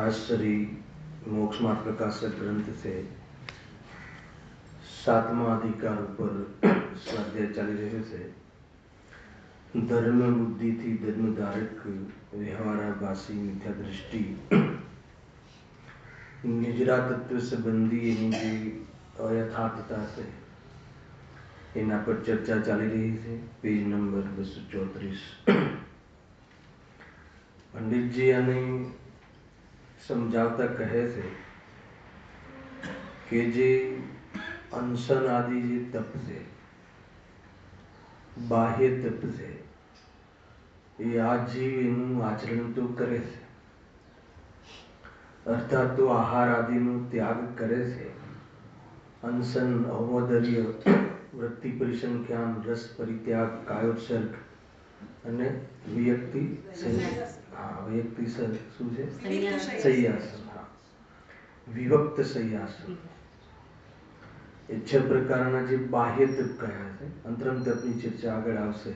पराशरी मोक्ष मार्ग प्रकाशक ग्रंथ से 7वां अधिकार पर स्वाध्याय चाली रहे से धर्म बुद्धि थी धर्म धारक व्यवहाराभासी मिथ्या दृष्टि निजरा तत्व संबंधी अयथार्थता से एना पर चर्चा चाली रही है। पेज नंबर 234 पंडित जी ने समझावता कहे से कि जे अनशन आदि जे तप से बाह्य तप से ये आजीव आचरण तो करे से अर्थात तो आहार आदि नु त्याग करे से अनशन अवमदर्य वृत्ति परिसंख्यान रस परित्याग कायोत्सर्ग અને વ્યક્તિ વ્યક્તિ શું છે સંયાસન વિભક્ત સંયાસન એ 6 પ્રકારના જે બાહ્ય તપ કયા છે અંતરંગ તપની ચર્ચા આગળ આવશે।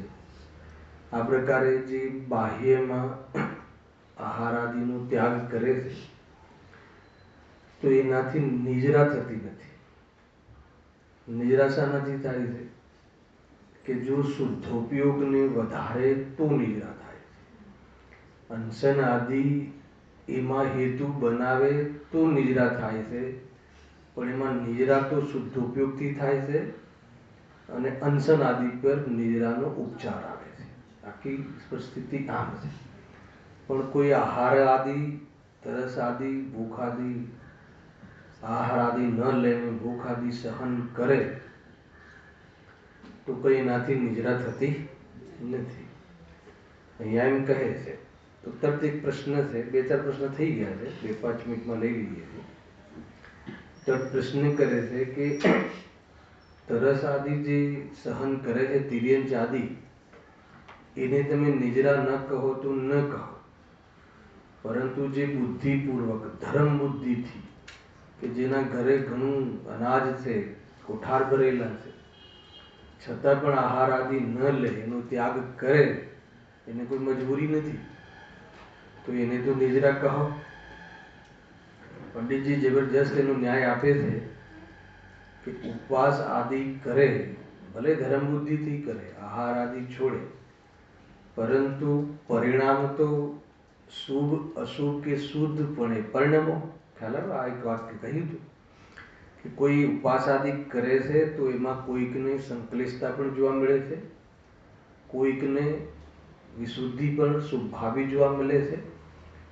આ પ્રકારે જે બાહ્યમાં આહાર આદિનો ત્યાગ કરે છે તો એનાથી નિજરા થતી નથી। નિજરા શાનાથી થાય છે કે જો શુદ્ધોપયોગને વધારે તો નિજરા થાય છે। અનશન આદि એમાં હેતુ બનાવે તો નિજરા થાય છે પણ એમાં નિજરા તો શુદ્ધોપયોગથી થાય છે અને અનશન આદि પર નિજરાનો ઉપચાર આવે છે। આખી પરિસ્થિતિ આમ છે પણ કોઈ આહાર આદि તરસ આદि ભૂખ આદि આહાર આદि ન લઈને ભૂખ આદि સહન કરે तो कई नाथी निजरा थती नहीं। अहींया एम कहे छे तो तर्क एक प्रश्न है, 2-4 प्रश्न थई गया है, 2-5 मिनिट में लई लीए छे। तर्क प्रश्न करे छे कि तरस आदि जे सहन करे छे तिर्यंच आदि एने तमे निजरा न कहो तो न कहो, परंतु जे बुद्धिपूर्वक धर्म बुद्धि थी कि जेना घरे घणुं अनाज छे कोठार भरेला छे छतां पण आहार आदि न ले एनो त्याग करे एने कोई मजबूरी नहीं तो एने तो निजरा कहो। पंडित जी जबरदस्त एनो न्याय आपे छे कि उपवास आदि करे भले धर्म बुद्धि थी करे आहार आदि छोड़े परंतु परिणाम तो शुभ अशुभ के शुद्धपणे परिणामो ख्याल आ एक वाक्य कही थी कि कोई उपवास आदि करे छे तो एमां कोईकने संक्लिष्टता पण जोवा मळे छे, कोईकने विशुद्धि पण स्वभावी जोवा मळे छे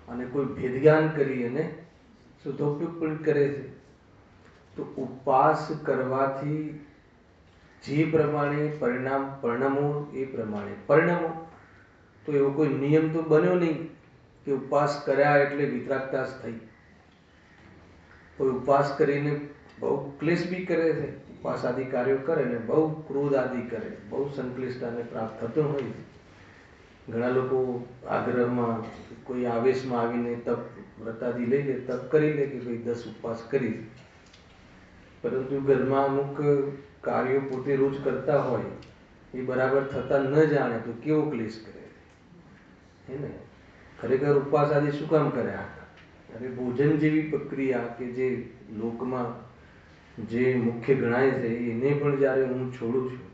अने कोई भेदज्ञान करी अने शुद्धोपयोग पण करे छे। तो उपवास करवाथी जे प्रमाणे परिणाम परिणामो ए प्रमाणे परिणामो तो एवो कोई नियम तो बन्यो नहीं कि उपवास कर्या एटले वितरागता ज थई। कोई उपवास करीने बहु क्लेश भी करे छे, उपवास आदि कार्यों करे ने बहु क्रोध आदि करे बहु संक्लिष्टताने प्राप्त थतो होय। घणा लोको आग्रहमां कोई आवेशमां आवीने तप व्रत आदि लई ले तप करी ले कि भाई 10 उपवास करी, परंतु घरमां अमुक कार्यों पोते रोज करता होय ए बराबर थता न जाणे तो केवो क्लेश करे है ने। खरेखर उपवास आदि शुं काम कर्या अरे भोजन जेवी प्रक्रिया के जे लोकमां जे मुख्य गणाय छे एने पण ज्यारे हूँ छोड़ू छूं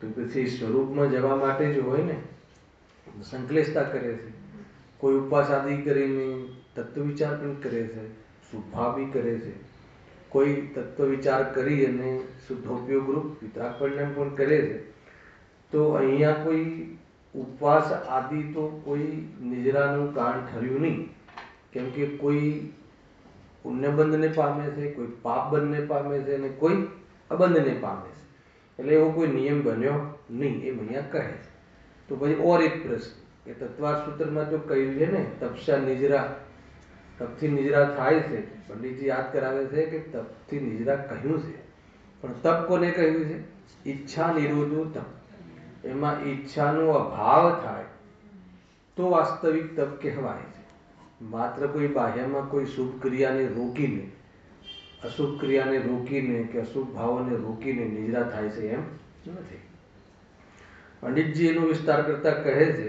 तो पछी स्वरूपमां जवा माटे ज होय ने संक्लेशता करे छे। कोई उपवास आदि करीने तत्व विचार पण करे छे शुभभाव भी करे छे, कोई तत्व विचार करी अने शुद्धोपयोग रूप वितराग परिणाम पण करे छे। तो अहींया कोई उपवास आदि तो कोई निजरानुं कारण ठर्युं नहीं केम के कोई पुण्य बंधने पामे छे कोई पाप बंधने पामे छे ने कोई अबंधने पामे छे એટલે એવો કોઈ નિયમ બન્યો નહીં એમ અહીંયા કહે છે। તો પછી और एक प्रश्न કે તત્વાર સૂત્રમાં તો કહ્યું છે ને તપસ્યા નિજરા તપથી નિજરા થાય છે। પંડિતજી યાદ કરાવે છે કે તપથી નિજરા કહ્યું છે પણ તપ કોને કહ્યું છે? ઈચ્છા નિરોધો તપ। એમાં ઈચ્છાનો અભાવ થાય તો વાસ્તવિક તપ કહેવાય છે। मात्र कोई बाह्यमां कोई शुभ क्रियाने रोकीने अशुभ क्रियाने रोकीने के अशुभ भावोने रोकीने निजरा थाय छे एम नथी। पंडित जी एनो विस्तार करता कहे छे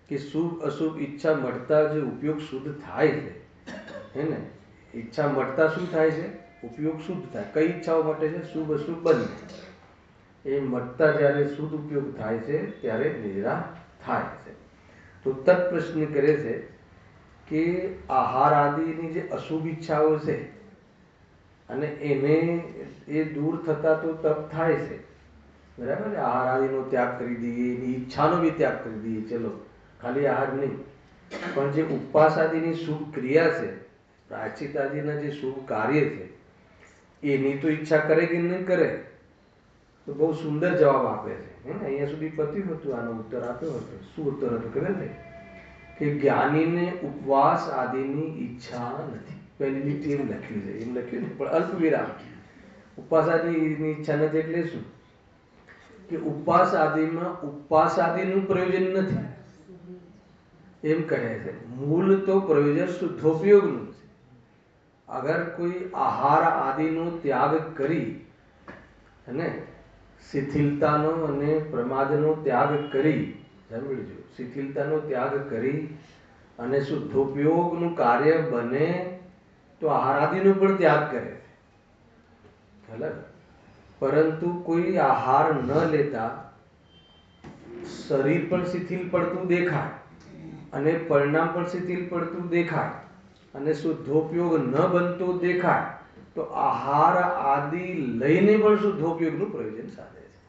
कि शुभ अशुभ इच्छा मळता जे उपयोग शुद्ध थाय छे હે ને? ઈચ્છા મટતા શું થાય છે? ઉપયોગ શુદ્ધ થાય. કઈ ઈચ્છાઓ મટે છે? શુભ અશુભ બંને. એ મટતા જ્યારે શુદ્ધ ઉપયોગ થાય છે ત્યારે નિદ્રા થાય છે. તો તત્ પ્રશ્ન કરે છે કે આહાર આદિની જે અશુભ ઈચ્છાઓ છે અને એને એ દૂર થતા તો તપ થાય છે, બરાબર ને? આહાર આદિનો ત્યાગ કરી દઈએ, એની ઈચ્છાનો બી ત્યાગ કરી દઈએ, ચલો ખાલી આહાર નહીં, પણ જે ઉપવાસ આદિની શુભ ક્રિયા છે, પ્રાયશ્ચિત આદિના જે શુભ કાર્ય છે, એની તો ઈચ્છા કરે કે નહીં કરે? તો બહુ સુંદર જવાબ આપે છે. અહીંયા સુધી પત્યું હતું, આનો ઉત્તર આપ્યો હતો. શું ઉત્તર હતો ખબર છે? કે જ્ઞાનીને ઉપવાસ આદિની ઈચ્છા નથી. પહેલી લીટી એમ લખ્યું છે, એમ લખ્યું ને, પણ અલ્પ વિરામ. ઉપવાસ આદિની ઈચ્છા નથી એટલે શું? કે ઉપવાસ આદિમાં ઉપવાસ આદિનું પ્રયોજન નથી એમ કહે છે. મૂળ તો પ્રયોજન શુદ્ધોપયોગનું છે. અગર કોઈ આહાર આદિનો ત્યાગ કરી અને શિથિલતાનો અને પ્રમાદનો ત્યાગ કરી, સાંભળજો, શિથિલતાનો ત્યાગ કરી અને શુદ્ધોપયોગનું કાર્ય બને તો આહાર આદિનો પણ ત્યાગ કરે છે, ખબર? પરંતુ કોઈ આહાર ન લેતા શરીર પણ શિથિલ પડતું દેખાય અને પરિણામ પણ શિથિલ પડતું દેખાય અને શુદ્ધોપયોગ ન બનતો દેખાય તો આહાર આદિ લઈને પણ શુદ્ધોપયોગનું પ્રયોજન સાધે છે.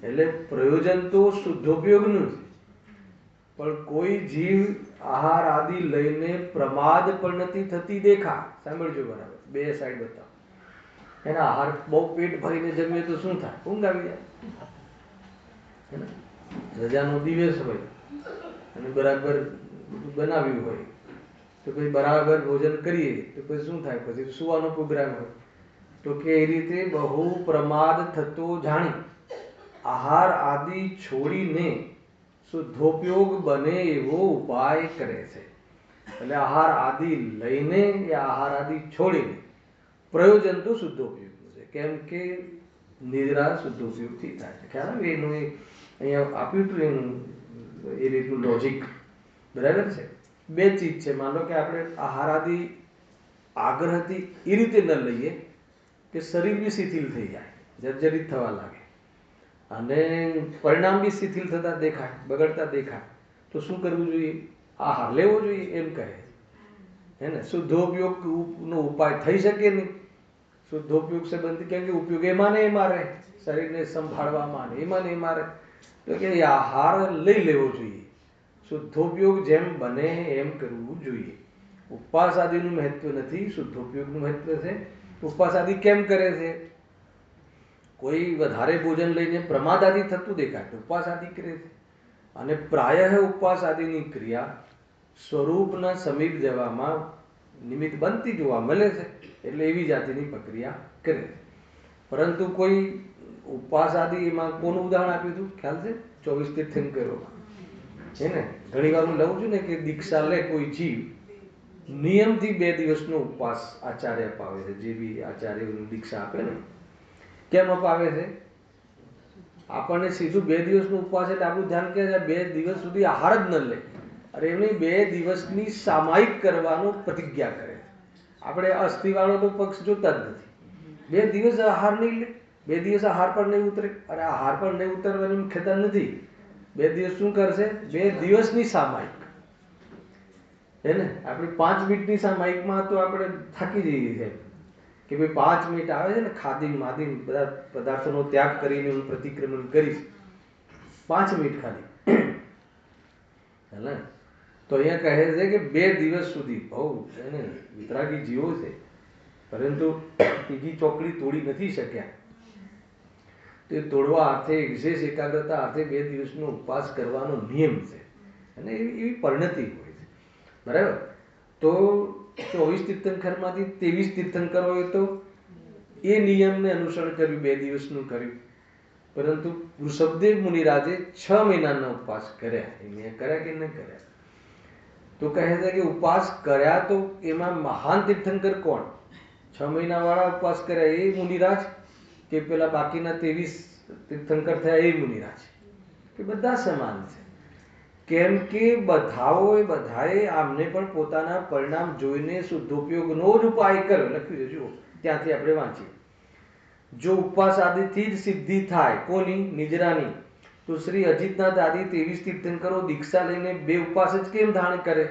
એટલે પ્રયોજન તો શુદ્ધોપયોગનું છે, પણ કોઈ જીવ આહાર આદિ લઈને પ્રમાદ પરિણતિ થતી દેખાય. સાંભળજો બરાબર, બે સાઈડ બતાવો. એના આહાર બહુ પેટ ભરીને જમીએ તો શું થાય? ઊંઘ આવી જાય. રજાનો દિવસ હોય અને બરાબર બધું બનાવ્યું હોય તો પછી બરાબર ભોજન કરીએ તો પછી શું થાય? પછી સુવાનો પ્રોગ્રામ હોય તો કે એ રીતે બહુ પ્રમાદ થતો જાણી આહાર આદિ છોડીને શુદ્ધોપયોગ બને એવો ઉપાય કરે છે. એટલે આહાર આદિ લઈને યા આહાર આદિ છોડીને પ્રયોજન તો શુદ્ધોપયોગનું છે. કેમ કે નિદ્રા શુદ્ધોપયોગથી થાય છે. ખ્યાલ આવે એનું? અહીંયા આપ્યું હતું એનું એ રીતનું લોજિક, બરાબર છે? બે ચીજ છે. માનો કે આપણે આહાર આદિ આગ્રહથી એ રીતે ન લઈએ કે શરીર બી શિથિલ થઈ જાય, જર્જરિત થવા લાગે અને પરિણામ બી શિથિલ થતા દેખાય, બગડતા દેખાય, તો શું કરવું જોઈએ? આહાર લેવો જોઈએ એમ કહે, હે ને? શુદ્ધોપયોગનો ઉપાય થઈ શકે નહીં. શુદ્ધોપયોગ સંબંધી, કેમ કે ઉપયોગ એમાં ને એમાં રહે, શરીરને સંભાળવામાં એમાં ને એમાં રહે, તો કે આહાર લઈ લેવો જોઈએ. શુદ્ધોપયોગ જેમ બને એમ કરવું જોઈએ. ઉપવાસ આદિનું મહત્વ નથી, શુદ્ધોપયોગનું મહત્વ છે. ઉપવાસ આદિ કેમ કરે છે? કોઈ વધારે ભોજન લઈને પ્રમાદ આદિ થતું દેખાય તો ઉપવાસ આદિ કરે છે. અને પ્રાયઃ ઉપવાસ આદિની ક્રિયા સ્વરૂપના સમીપ જવામાં નિમિત્ત બનતી જોવા મળે છે, એટલે એવી જાતિની પ્રક્રિયા કરે છે. પરંતુ કોઈ ઉપવાસ આદિ, એમાં કોનું ઉદાહરણ આપ્યું હતું ખ્યાલ છે? 24 તીર્થંકરોમાં છે ને. ઘણી વાર હું લઉં છું ને કે દીક્ષા લે કોઈ જીવ, નિયમથી 2 દિવસનો ઉપવાસ આચાર્ય અપાવે છે. જે બી આચાર્યની દીક્ષા આપે ને, કેમ અપાવે છે? આપણને સીધું 2 દિવસનો ઉપવાસ એટલે આપણું ધ્યાન કે 2 દિવસ સુધી આહાર જ ન લે. અરે એમની 2 દિવસની સામાયિક કરવાનો પ્રતિજ્ઞા કરે. આપણે અસ્થિવાળો તો પક્ષ જોતા જ નથી. 2 દિવસ આહાર નહીં લે, 2 દિવસ આહાર પર નહીં ઉતરે. અરે આહાર પર નહીં ઉતરવાની ખેતર નથી. 2 દિવસ શું કરશે? 2 દિવસની સામાયિક, હે ને? આપણી 5 મિનિટની સામાયિકમાં તો આપણે થાકી જઈએ છીએ કે ભાઈ 5 મિનિટ આવે છે ને, ખાદી માદી બધા પદાર્થોનો ત્યાગ કરીને હું પ્રતિક્રમણ કરીશ, 5 મિનિટ ખાલી, હે ને? તો અહીંયા કહે છે કે 2 દિવસ સુધી બહુ એને વિતરાગી જીવો છે, પરંતુ ત્રીજી ચોકડી તોડી નથી શક્યા. તો એ તોડવા અર્થે વિશેષ એકાગ્રતા અર્થે 2 દિવસનો ઉપવાસ કરવાનો નિયમ છે અને એવી પરિણતિ હોય છે, બરાબર? તો 24 તીર્થંકરમાંથી 23 તીર્થંકરોએ તો એ નિયમને અનુસરણ કર્યું, 2 દિવસનું કર્યું. પરંતુ વૃષભદેવ મુનિરાજે 6 મહિનાના ઉપવાસ કર્યા. એ કર્યા કે નહીં કર્યા? તો કહે છે કે ઉપવાસ કર્યા તો એમાં મહાન તીર્થંકર કોણ? 6 મહિનાવાળા ઉપવાસ કર્યા એ મુનિરાજ કે પેલા બાકીના 23 તીર્થંકર થયા એ મુનિરાજ? કે બધા સમાન છે? કેમ કે બધાએ આમને પણ પોતાના પરિણામ જોઈને શુદ્ધોપયોગનો જ ઉપાય કર્યો. લખ્યું છે જુઓ, ત્યાંથી આપણે વાંચીએ. જો ઉપવાસ આદિથી જ સિદ્ધિ થાય, કોની? નિજરાની, તો શ્રી અજીતનાથ આદિ 23 તીર્થંકરો દીક્ષા લઈને 2 ઉપવાસ જ કેમ ધારણ કરે?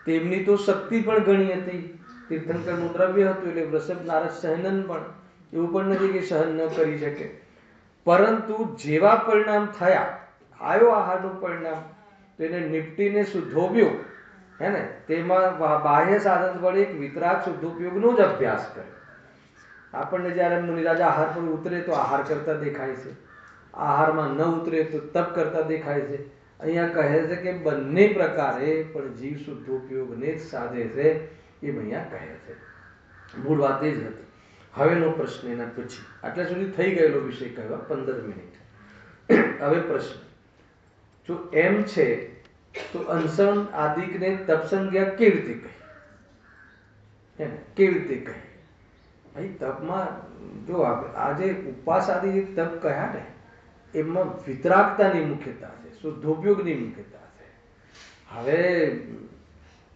તેમની તો શક્તિ પણ ઘણી હતી. તીર્થંકરનું દ્રવ્ય હતું એટલે વૃષભ નારદ સહનન પણ એવું પણ નથી કે સહન ન કરી શકે. પરંતુ જેવા પરિણામ થયા, આવ્યો આહારનું પરિણામ, તો એને નિપટીને શુદ્ધોપયોગ હે ને તેમાં બાહ્ય સાધન વડે એક વિતરાગ શુદ્ધોપયોગનો જ અભ્યાસ કરે. આપણને જ્યારે મુનિરાજ આહાર પર ઉતરે તો આહાર કરતા દેખાય છે, આહારમાં ન ઉતરે તો તપ કરતા દેખાય છે. અહીંયા કહે છે કે બંને પ્રકારે પણ જીવ શુદ્ધોપયોગને જ સાધે છે, એમ અહીંયા કહે છે. મૂળ વાત એ જ હતી. હવેનો પ્રશ્ન એના પછી, આટલા સુધી થઈ ગયેલો વિષય કહેવા 15 મિનિટ. હવે પ્રશ્ન, જો એમ છે તો અનશન આદિકને તપ સંજ્ઞા કેવી રીતે કહી? કેવી રીતે કહી? અહીં તપમાં જો આજે ઉપવાસ આદિ જે તપ કહ્યા ને, એમાં વિતરાગતાની મુખ્યતા છે, શુદ્ધોપયોગની મુખ્યતા છે. હવે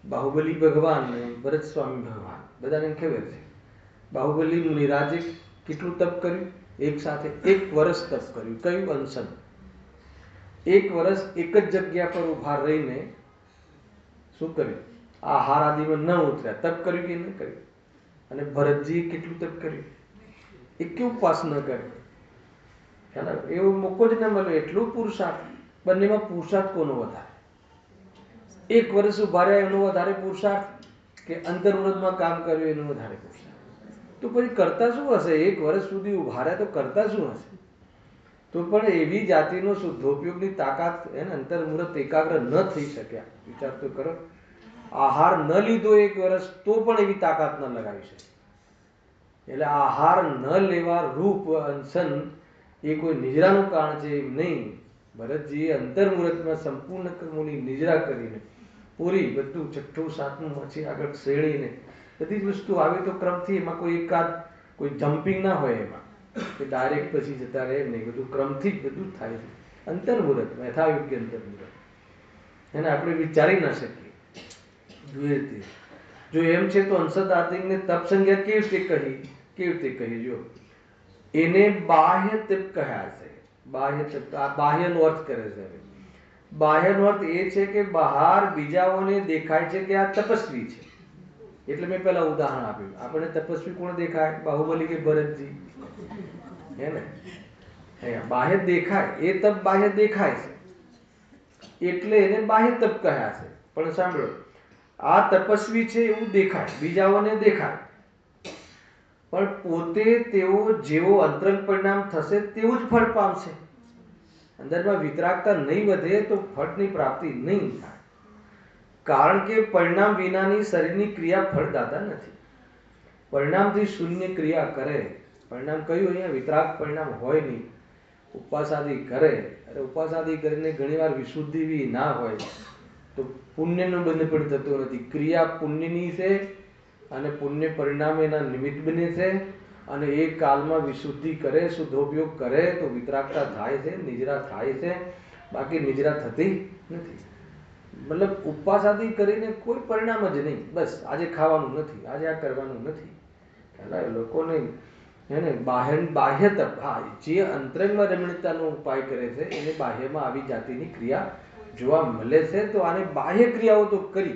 બાહુબલી ભગવાન, ભરત સ્વામી ભગવાન, બધાને ખબર છે. બાહુબલી મુનિરાજે કેટલું તપ કર્યું? એક સાથે 1 વર્ષ તપ કર્યું. કયું? અનશન. 1 વર્ષ એક જ જગ્યા પર ઉભા રહીને શું કર્યું? આહાર આદિમાં ન ઉતર્યા. તપ કર્યું કે ન કર્યું? અને ભરતજીએ કેટલું તપ કર્યું? એક ઉપવાસ ન કર્યો. ખ્યાલ આવે? એવો મોકો જ ન મળ્યો. એટલું પુરુષાર્થ. બંનેમાં પુરુષાર્થ કોનો વધારે? 1 વર્ષ ઉભા રહ્યા એનો વધારે પુરુષાર્થ કે અંતર્વૃત્તમાં કામ કર્યું એનો વધારે પુરુષાર્થ? તો પછી કરતા શું હશે? 1 વર્ષ સુધી ઉભા રહ્યા તો કરતા શું હશે? તો પણ એવી જાતિનો શુદ્ધોપયોગની તાકાત એને અંતર્મુહૂર્ત એકાગ્ર ન થઈ શક્યા. વિચાર તો કરો. આહાર ન લીધો 1 વર્ષ તો પણ એવી તાકાત ન લગાવી શકે. એટલે આહાર ન લેવા રૂપ અનશન એ કોઈ નિજરાનું કારણ છે એમ નહીં. ભરતજીએ અંતર્મુહૂર્તમાં સંપૂર્ણ કર્મોની નિજરા કરીને પૂરી બધું 6ઠું 7મું પછી આગળ શ્રેણીને બધી જ વસ્તુ આવે તો ક્રમથી, એમાં કોઈ એકાદ કોઈ જમ્પિંગ ના હોય એમાં કે ડાયરેક્ટ પછી જતા રહે નહીં. બધું ક્રમથી જ બધું જ થાય છે. અંતર્મુહૂર્તમાં યથાયોગ્ય અંતર્મુહૂર્ત એને આપણે વિચારી ના શકીએ. જો એમ છે તો અંશદ આદિકને તપ સંજ્ઞા કેવી રીતે કહી? કેવી રીતે કહી? જો એને બાહ્ય તપ કહ્યા છે. બાહ્ય તપ, આ બાહ્યનો અર્થ કરે છે. હવે બાહ્યનો અર્થ એ છે કે બહાર બીજાઓને દેખાય છે કે આ તપસ્વી છે. એટલે મેં પેલા ઉદાહરણ આપ્યું. આપણે તપસ્વી કોણ દેખાય? બાહુબલી કે ભરતજી? હે ને? બાહ્ય દેખાય, એ તપ બાહ્ય દેખાય છે એટલે એને બાહ્ય તપ કહ્યા છે. પણ સાંભળો, આ તપસ્વી છે એવું દેખાય, બીજાઓને દેખાય, પણ પોતે તેઓ જેવો અંતરંગ પરિણામ થશે તેવું જ ફળ પામશે. અંદરમાં વિતરાગતા નહીં વધે તો ફળની પ્રાપ્તિ નહીં થાય. કારણ કે પરિણામ વિનાની શરીરની ક્રિયા ફળદાતા નથી. પરિણામથી શૂન્ય ક્રિયા કરે. પરિણામ કયું? અહીંયા વિતરાગ પરિણામ હોય નહીં. ઉપવાસ આદિ કરે, અરે ઉપવાસ આદિ કરીને ઘણીવાર વિશુદ્ધિ બી ના હોય તો પુણ્યનો બંધ પણ થતો નથી. ક્રિયા પુણ્યની છે અને પુણ્ય પરિણામ એના નિમિત્ત બને છે. અને એ કાલમાં વિશુદ્ધિ કરે, શુદ્ધોપયોગ કરે તો વિતરાગતા થાય છે, નિજરા થાય છે. બાકી નિજરા થતી નથી. મતલબ ઉપવાસ આદિ કરીને કોઈ પરિણામ જ નહીં. બસ આજે ખાવાનું નથી, આજે આ કરવાનું નથી. લોકોને એને બાહ્ય તપ, હા, જે અંતરંગમાં રમણીયતાનો ઉપાય કરે છે એને બાહ્યમાં આવી જાતિની ક્રિયા જોવા મળે છે. તો આને બાહ્ય ક્રિયાઓ તો કરી,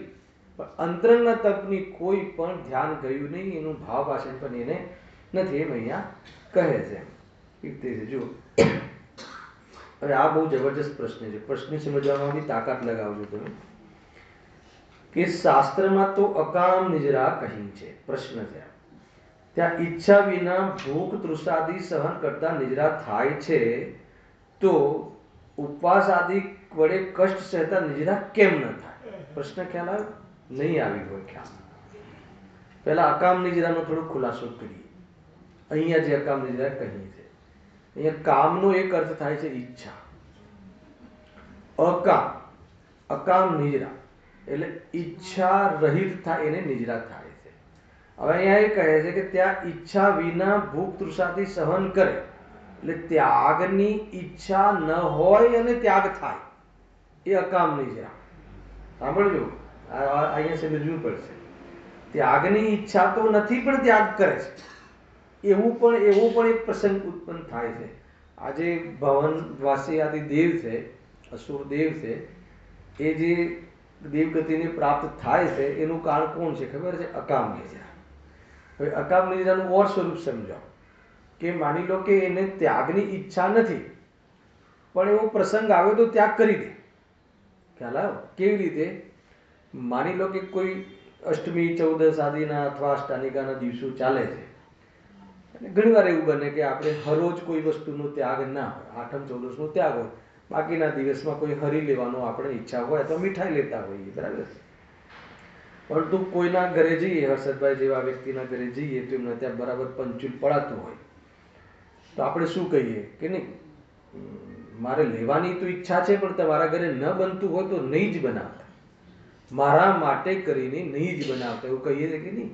પણ અંતરંગના તપની કોઈ પણ ધ્યાન ગયું નહીં, એનું ભાવ ભાષણ પણ એને નથી. એમ અહીંયા કહે છે. જુઓ, હવે આ બહુ જબરજસ્ત પ્રશ્ન છે. પ્રશ્ન સમજવામાં બી તાકાત લગાવજો તમે. કે શાસ્ત્રમાં તો અકામ નિજરા કહી છે. પ્રશ્ન છે ત્યાં ઈચ્છા વિના ભૂખ તૃષાદિ સહન કરતા નિજરા થાય છે, તો ઉપવાસ આદિ વડે કષ્ટ સહેતા નિજરા કેમ ન થાય? પ્રશ્ન ખ્યાલ આવ્યો? નહીં આવી હોય ખ્યાલ. પહેલા અકામ નિજરાનો થોડો ખુલાસો કરીએ. અહીંયા જે અકામ નિજરા કહી છે, અહીંયા કામનો એક અર્થ થાય છે ઈચ્છા. અકામ નિજરા એટલે ઈચ્છા રહિત થાય, એને નિજરા થાય છે. હવે અહીંયા એ કહે છે કે ત્યાં ઈચ્છા વિના ભૂખ તૃષાથી સહન કરે એટલે ત્યાગની ઈચ્છા ન હોય અને ત્યાગ થાય. એ અકામ નિદ્રા. સાંભળજો, અહીંયા સમજવું પડશે. ત્યાગની ઈચ્છા તો નથી પણ ત્યાગ કરે છે, એવો પણ એક પ્રસંગ ઉત્પન્ન થાય છે. આજે ભવનવાસી આદિ દેવ છે, અસુર દેવ છે, એ જે દેવગતિને પ્રાપ્ત થાય છે એનું કારણ કોણ છે ખબર છે? અકામ નિદ્રા. હવે અકામ નિદ્રાનું ઓર સ્વરૂપ સમજાવો કે માની લો કે એને ત્યાગની ઈચ્છા નથી પણ એવો પ્રસંગ આવ્યો તો ત્યાગ કરી દે. ખ્યાલ આવ્યો? કેવી રીતે? માની લો કે કોઈ અષ્ટમી, ચૌદસ આદિના અથવા અષ્ટાનિકાના દિવસો ચાલે છે અને ઘણી વાર એવું બને કે આપણે હરોજ કોઈ વસ્તુનો ત્યાગ ના હોય, આઠમ ચૌદસનો ત્યાગ હોય, બાકીના દિવસમાં કોઈ હરી લેવાનો આપણે ઈચ્છા હોય તો મીઠાઈ લેતા હોઈએ, બરાબર. પરંતુ કોઈના ઘરે જઈએ, હર્ષદભાઈ જેવા વ્યક્તિના ઘરે જઈએ તો એમને ત્યાં બરાબર પંચુલ પડાતું હોય તો આપણે શું કહીએ કે નહીં, મારે લેવાની તો ઈચ્છા છે પણ તમારા ઘરે ન બનતું હોય તો નહીં જ બનાવતા, મારા માટે કરીને નહીં જ બનાવતા, એવું કહીએ છીએ કે નહીં?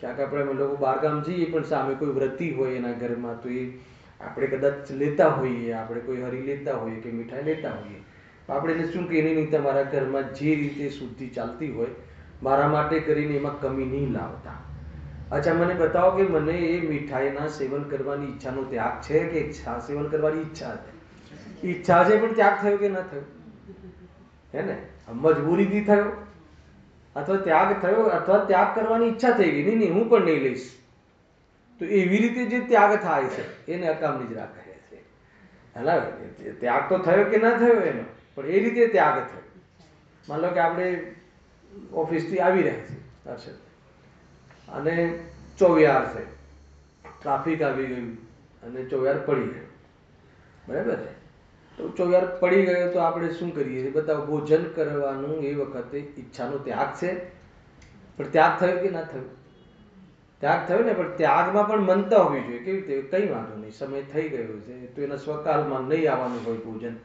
ક્યાંક આપણે લોકો બહારગામ જઈએ પણ સામે કોઈ વ્રતી હોય એના ઘરમાં તો એ આપણે કદાચ લેતા હોઈએ, આપણે કોઈ હરી લેતા હોઈએ કે મીઠાઈ લેતા હોઈએ, આપણે એને શું કહીએ, નહીં તમારા ઘરમાં જે રીતે શુદ્ધિ ચાલતી હોય મારા માટે કરીને એમાં કમી નહીં લાવતા. અચ્છા, મને બતાવો કે મને એ મીઠાઈના સેવન કરવાની ઈચ્છાનો ત્યાગ છે કે સેવન કરવાની ઈચ્છા છે? ઈચ્છા છે પણ ત્યાગ થયો કે ના થયો? હે ને? મજબૂરીથી થયો અથવા ત્યાગ થયો અથવા ત્યાગ કરવાની ઈચ્છા થઈ ગઈ, નહીં હું પણ નહીં લઈશ, તો એવી રીતે જે ત્યાગ થાય છે એને અકામ નિદ્રા કહે છે. હલા, ત્યાગ તો થયો કે ના થયો એનો, પણ એ રીતે ત્યાગ થયો. માન લો કે આપણે ઓફિસથી આવી રહ્યા છીએ હર્ષદ, અને ચોવિહાર છે, ટ્રાફિક આવી ગયું અને ચોવિહાર પડી ગયો, બરાબર છે. તો ચોવિહાર પડી ગયો તો આપણે શું કરીએ? બતાવો, ભોજન કરવાનું એ વખતે ઈચ્છાનો ત્યાગ છે, પણ ત્યાગ થયો કે ના થયો? ત્યાગ થયો ને, પણ ત્યાગમાં પણ મનતા હોવી જોઈએ. કેવી રીતે? કંઈ વાંધો નહીં, સમય થઈ ગયો છે તો એના સ્વકાલમાં નહીં આવવાનું હોય ભોજન,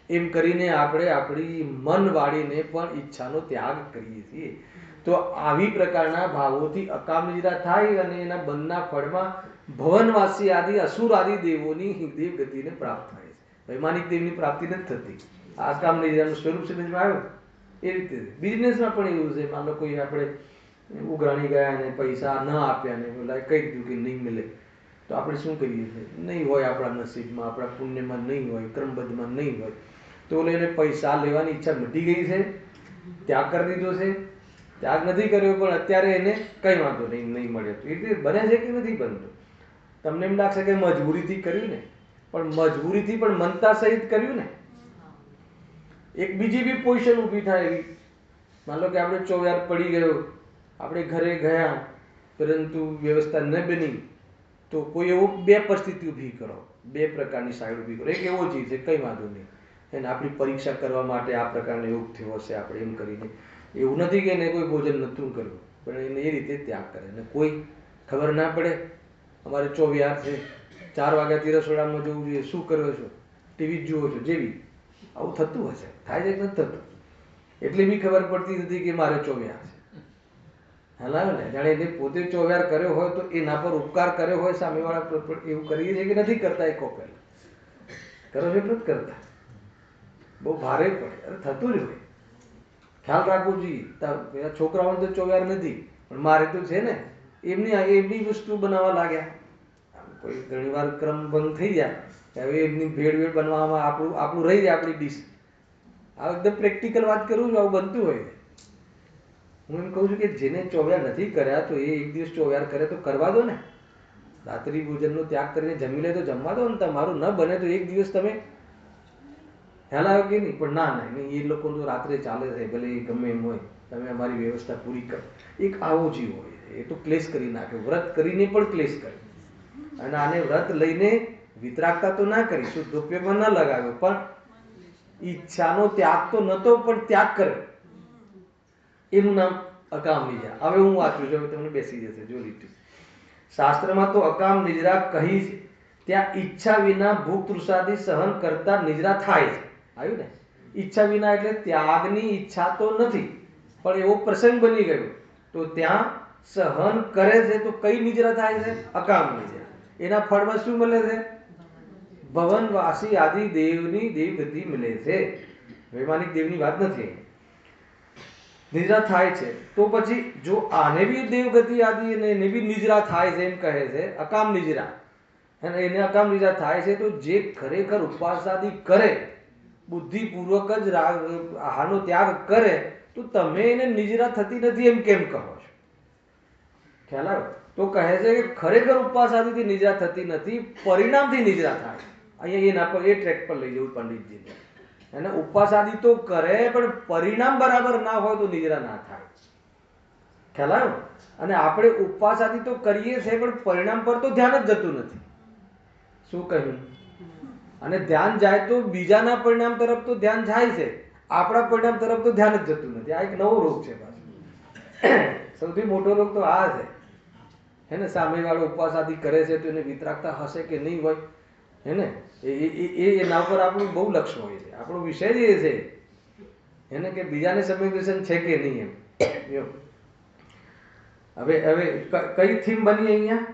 એમ કરીને આપણે આપણી મન વાળીને પણ ઈચ્છાનો ત્યાગ કરીએ છીએ. તો આવી પ્રકારના ભાવોથી અકામ નિદ્રા થાય અને એના બંધના ફળમાં ભવનવાસી આદિ અસુર આદિ દેવોની દેવગતિને પ્રાપ્ત થાય છે. વૈમાનિક દેવની પ્રાપ્તિ નથી થતી. આ અકામ નિદ્રાનું સ્વરૂપ સમજમાં આવ્યું? એ રીતે બિઝનેસમાં પણ એવું છે. માનો કોઈ આપણે ઉઘરાણી ગયા અને પૈસા ન આપ્યા ને બોલા કહી દીધું કે નહીં મળે, તો આપણે શું કરીએ છીએ? નહીં હોય આપણા નસીબમાં, આપણા પુણ્યમાં નહીં હોય, ક્રમબદ્ધમાં નહીં હોય, તો એને પૈસા લેવાની ઈચ્છા મટી ગઈ છે, ત્યાગ કરી દીધો છે, ત્યાગ નથી કર્યો પણ અત્યારે એને કંઈ વાંધો નહીં, નહીં મળે. તો એ રીતે બને છે કે નથી બનતું? તમને એમ લાગશે કે મજબૂરીથી કર્યું ને, પણ મજબૂરીથી પણ મનતા સહિત કર્યું ને. એક બીજી બી પોઝિશન ઊભી થાય એવી, માન લો કે આપણે ચોવિહાર પડી ગયો, આપણે ઘરે ગયા પરંતુ વ્યવસ્થા ન બની, તો કોઈ એવો બે પરિસ્થિતિ ઊભી કરો, બે પ્રકારની સાઈડ ઊભી કરો. એક એવો ચીજ છે કંઈ વાંધો નહીં, એને આપણી પરીક્ષા કરવા માટે આ પ્રકારનો યોગ થયો હશે, આપણે એમ કરીને, એવું નથી કે એને કોઈ ભોજન નહોતું કરવું, પણ એને એ રીતે ત્યાગ કરે. અને કોઈ ખબર ના પડે, અમારે ચોવિહાર છે, 4 વાગ્યાથી રસોડામાં જવું જોઈએ, શું કરો છો? ટીવી જુઓ છો, જેવી. આવું થતું હશે, થાય છે કે નથી થતું? એટલી બી ખબર પડતી નથી કે મારે ચોવિહાર છે. હલાવે ને, જાણે એને પોતે ચોવિહાર કર્યો હોય તો એના પર ઉપકાર કર્યો હોય સામેવાળા, એવું કરીએ છીએ કે નથી કરતા? એક કોપેલ કરો છો એટલું જ કરતા, બહુ ભારે પડે. અરે થતું જ હોય, ખ્યાલ રાખવું જોઈએ. છોકરાઓને તો ચોવિહાર નથી પણ મારે તો છે ને, એમની વસ્તુ બનાવવા લાગ્યા. કોઈ ઘણી વાર ક્રમ ભંગ થઈ જાય, હવે એમની ભેળ બનવામાં આપણું રહી જાય, આપણી ડીશ. આ એકદમ પ્રેક્ટિકલ વાત કરું છું, આવું બનતું હોય. હું એમ કહું છું કે જેને ચોવિહાર નથી કર્યા તો એ એક દિવસ ચોવિહાર કરે તો કરવા દો ને. રાત્રિ ભોજનનો ત્યાગ કરીને જમી લે તો જમવા દો ને. તમારું ન બને તો એક દિવસ તમે ખ્યાલ આવ્યો કે નહીં? પણ ના, એ લોકોનું રાત્રે ચાલે છે, ભલે એ ગમે એમ હોય, તમે અમારી વ્યવસ્થા પૂરી કરો. એક આવો જીવ હોય, એ તો ક્લેશ કરી નાખે, વ્રત કરીને પણ ક્લેશ કરે. અને આને વ્રત લઈને વિતરાગતા તો ના કરી, શુદ્ધોપયોગમાં ના લગાવ્યો, પણ ઈચ્છાનો ત્યાગ તો નતો પણ ત્યાગ કર્યો, એનું નામ અકામ નિદ્રા. હવે હું વાંચું છું, હવે તમને બેસી જશે જો લીધું. શાસ્ત્રમાં તો અકામ નિદ્રા કહી છે, ત્યાં ઈચ્છા વિના ભૂખ તૃષાદી સહન કરતા નિદ્રા થાય છે. આવ્યું ને? ઈચ્છા વિના એટલે ત્યાગની ઈચ્છા તો નથી પણ એવો પ્રસંગ બની ગયો તો ત્યાં સહન કરે છે, તો કઈ નિદ્રા થાય છે? અકામ નિદ્રા. એના ફળમાં શું મળે છે? ભવનવાસી આદિ દેવની દેવગતિ મળે છે. વૈમાનિક દેવની વાત નથી. નિદ્રા થાય છે તો પછી જો આને બી દેવગતિ આદિ અને એને બી નિદ્રા થાય છે એમ કહે છે, અકામ નિદ્રા, અને એને અકામ નિદ્રા થાય છે, તો જે ખરેખર ઉપવાસ આદિ કરે, બુદ્ધિપૂર્વક જ આહારનો ત્યાગ કરે, તો તમે એને નિદ્રા થતી નથી એમ કેમ કહો છો? ખ્યાલ આવ્યો? તો કહે છે કે ખરેખર ઉપવાસ આદિથી નિદ્રા થતી નથી, પરિણામથી નિદ્રા થાય. અહીંયા એના પર એ ટ્રેક પર લઈ જવું પંડિતજીને. અને ઉપવાસ આદિ તો કરે પણ પરિણામ બરાબર ના હોય તો નિદ્રા ના થાય. ખ્યાલ આવ્યો? અને આપણે ઉપવાસ આદિ તો કરીએ છીએ પણ પરિણામ પર તો ધ્યાન જ જતું નથી. શું કહ્યું? અને ધ્યાન જાય તો બીજાના પરિણામ તરફ તો ધ્યાન જાય છે, આપણા પરિણામ તરફ તો ધ્યાન જ જતું નથી. આ એક નવો રોગ છે પાછો. સૌથી મોટો રોગ તો આ છે. હે ને, સામેવાળો ઉપવાસ આદિ કરે છે તો એને વિતરાગતા હશે કે નહીં હોય, હે ને, એના ઉપર આપણું બહુ લક્ષ હોય છે. આપણો વિષય જ એ છે, હે ને, કે બીજાને સંવેદનશીલ છે કે નહીં એમ. હવે કઈ થીમ બની અહીંયા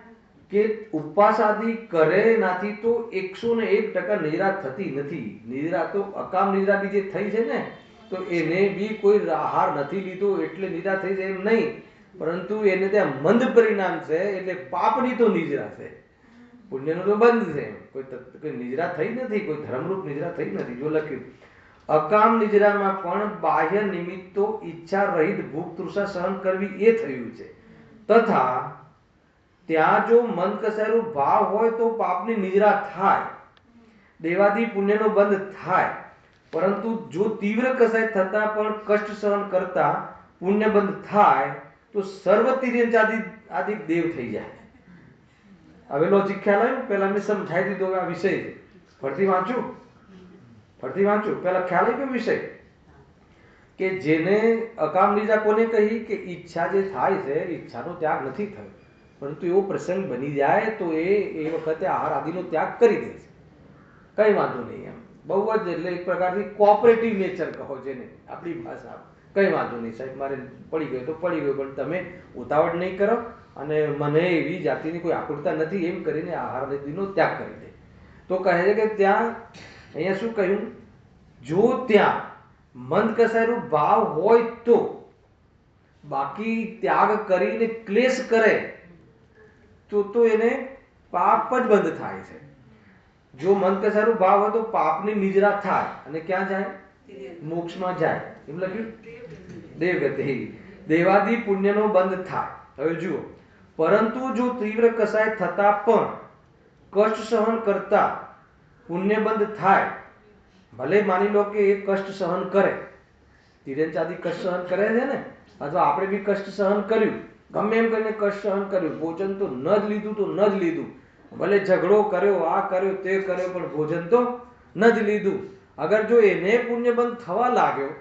કે ઉપવાસ આદિ કરે નાથી તો 101% નિદ્રા થતી નથી. નિદ્રા તો અકામ નિદ્રા બી જે થઈ છે ને, તો એને બી કોઈ આહાર નથી લીધો એટલે નિદ્રા થઈ છે એમ નહીં, પરંતુ એને ત્યાં મંદ પરિણામ છે એટલે પાપની તો નિદ્રા છે, પુણ્યનું તો બંધ છે. કોઈ નિદ્રા થઈ નથી, કોઈ ધર્મરૂપ નિદ્રા થઈ નથી. જો લખ્યું અકામ નિદ્રામાં પણ બાહ્ય નિમિત્તો ઈચ્છા રહિત ભૂખ તૃષા સહન કરવી એ થયું છે, તથા ત્યાં જો મન કસાયેલું ભાવ હોય તો પાપની નિદ્રા થાય, દેવાદી પુણ્યનો બંધ થાય. પરંતુ જો તીવ્ર કસાય થતા પણ કષ્ટ સહન કરતા પુણ્ય બંધ થાય તો સર્વ તિર્યંચાદિ દેવ થઈ જાય. હવે લોજિક ખ્યાલ આવ્યો? પેલા મેં સમજાવી દીધો આ વિષય છે. ફરતી વાંચું પેલા ખ્યાલ આવી ગયો વિષય, કે જેને અકામ નિદ્રા કોને કહી કે ઈચ્છા જે થાય છે, ઈચ્છાનો ત્યાગ નથી થયો, પરંતુ એવો પ્રસંગ બની જાય તો એ વખતે આહાર આદિનો ત્યાગ કરી દે છે, કઈ વાંધો નહીં એમ. બહુ જ એટલે એક પ્રકારની કોઓપરેટિવ નેચર કહો જેને આપણી ભાષા, કઈ વાંધો નહીં સાહેબ, મારે પડી ગયો તો પડી ગયો, પણ તમે ઉતાવળ નહીં કરો અને મને એવી જાતિની કોઈ આકુરતા નથી એમ કરીને આહાર આદિનો ત્યાગ કરી દે. તો કહે છે કે ત્યાં અહીંયા શું કહ્યું? જો ત્યાં મંદ કસાયેલું ભાવ હોય તો, બાકી ત્યાગ કરીને ક્લેશ કરે તો એને પાપ જ બંધ થાય છે. જો મન કસાયેલું ભાવ હોય તો પાપની નિદ્રા થાય અને ક્યાં જાય? મોક્ષમાં જાય. એમ લખ્યું? દેવગતિ, દેવાદી પુણ્યનો બંધ થાય. હવે જુઓ, પરંતુ જો તીવ્ર કસાય થતા પણ કષ્ટ સહન કરતા પુણ્ય બંધ થાય, ભલે માની લો કે એ કષ્ટ સહન કરે, તિર્યંચાદી કષ્ટ સહન કરે છે ને, અથવા આપણે બી કષ્ટ સહન કર્યું, ગમે એમ કરીને કષ્ટ સહન કર્યું, ભોજન તો ન જ લીધું તો ન જ લીધું, ભલે ઝઘડો કર્યો, આ કર્યો તે કર્યો, પણ ભોજન તો ન જ લીધું. અગર જો એને પુણ્ય બંધ થવા લાગ્યો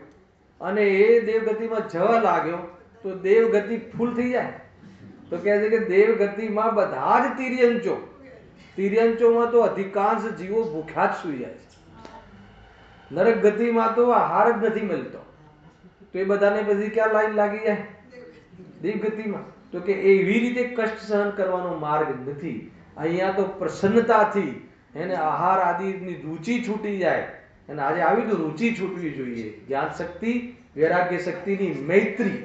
અને એ દેવગતિમાં જવા લાગ્યો તો દેવગતિ ફૂલ થઈ જાય. તો કહે છે કે દેવગતિમાં બધા જ તિર્યંચોમાં તો અધિકાંશ જીવો ભૂખ્યા જ સુઈ જાય છે. નરક ગતિમાં તો આહાર જ નથી મળતો, તો એ બધાને પછી ક્યાં લાઈન લાગી જાય? દેવગતિમાં. તો કે એવી રીતે કષ્ટ સહન કરવાનો માર્ગ નથી. અહીંયા તો પ્રસન્નતાથી એને આહાર આદિની રુચિ છૂટી જાય. અને આજે આવી તો રુચિ છૂટવી જોઈએ. જ્ઞાન શક્તિ, વૈરાગ્ય શક્તિની મૈત્રી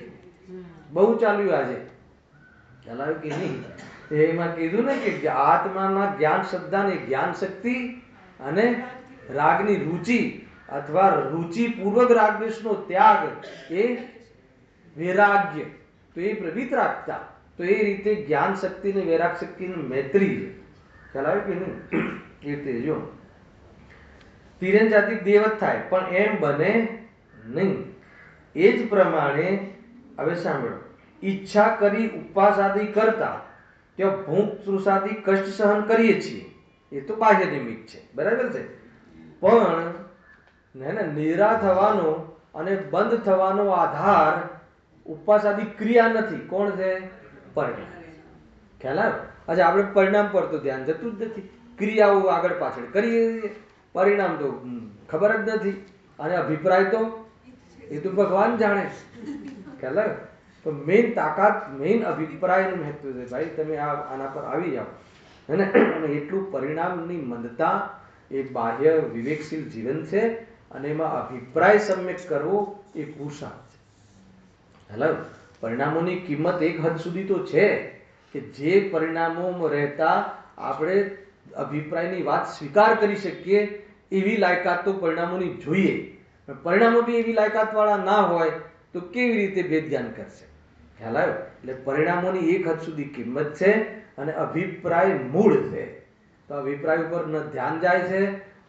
બહુ ચાલ્યું આજે. ચલાવ્યું કે નહીં? એમાં કીધું ને કે આત્માના જ્ઞાન શ્રદ્ધાની જ્ઞાન શક્તિ અને રાગની રુચિ અથવા રુચિપૂર્વક રાગદ્વેષનો ત્યાગ એ વૈરાગ્ય, તો એ વિતરાગતા. તો એ રીતે જ્ઞાન શક્તિ ને વૈરાગ શક્તિની મૈત્રી છે. ખ્યાલ આવે કે નહીં? એ રીતે જો તિર્યંચાદી દેવ જ થાય, પણ એમ બને નહીં. એ જ પ્રમાણે હવે સાંભળો, ઈચ્છા કરી ઉપવાસ આદિ કરતા ત્યાં ભૂખ તૃષાદી કષ્ટ સહન કરીએ છીએ, એ તો બાહ્ય નિમિત્ત છે, બરાબર છે. પણ નિદ્રા થવાનો અને બંધ થવાનો આધાર ઉપવાસ આદિ ક્રિયા નથી. કોણ છે? પરિણામ. ખ્યાલ આવે? આજે આપણે પરિણામ પર તો ધ્યાન જતું જ નથી, ક્રિયાઓ આગળ પાછળ કરીએ છીએ, પરિણામ તો ખબર જ નથી. અને અભિપ્રાય તો એ તો ભગવાન જાણે. ખ્યાલ આવે? તો મેઇન તાકાત, મેઇન અભિપ્રાયનું મહત્વ છે. ભાઈ તમે આના પર આવી જાઓ. અને એટલું પરિણામની મંદતા એ બાહ્ય વિવેકશીલ જીવન છે અને એમાં અભિપ્રાય સમ્યક કરવો એ પુરુષાર્થ છે. હેલો, પરિણામોની કિંમત એક હદ સુધી તો છે કે જે પરિણામોમાં રહેતા આપણે અભિપ્રાયની વાત સ્વીકાર કરી શકીએ એવી લાયકાત તો પરિણામોની જોઈએ. પરિણામો બી એવી લાયકાત વાળા ના હોય તો કેવી રીતે ભેદ જ્ઞાન કરશે? ખ્યાલ આવ્યો? એટલે પરિણામોની એક હદ સુધી કિંમત છે અને અભિપ્રાય મૂળ છે. તો અભિપ્રાય ઉપર ન ધ્યાન જાય છે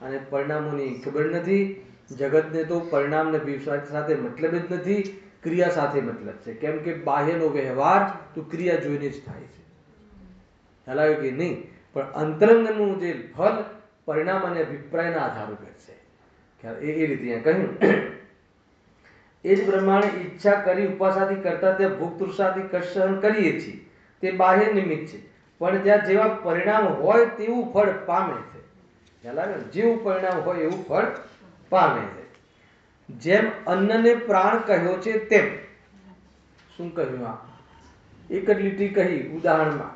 અને પરિણામોની ખબર નથી. જગતને તો પરિણામ ને અભિપ્રાય સાથે મતલબ જ નથી, ક્રિયા સાથે મતલબ છે. કેમ કે બાહ્યનો વ્યવહાર તો ક્રિયા જોઈને જ થાય છે. ખ્યાલ આવ્યો કે નહીં? પણ અંતરંગનું જે ફલ પરિણામ અને અભિપ્રાયના આધાર ઉપર છે. એ રીતે કહ્યું. એ જ પ્રમાણે ઈચ્છા કરી ઉપાસાથી કરતા ત્યાં ભૂખ તૃષાથી કષ્ટ સહન કરીએ છીએ, તે બાહ્ય નિમિત્ત છે. પણ ત્યાં જેવા પરિણામ હોય તેવું ફળ પામે છે. ખ્યાલ આવ્યો? જેવું પરિણામ હોય એવું ફળ પામે છે. જેમ અન્નને પ્રાણ કહ્યો છે તેમ. શું કહ્યું? આ એક જ લીટી કહી ઉદાહરણમાં.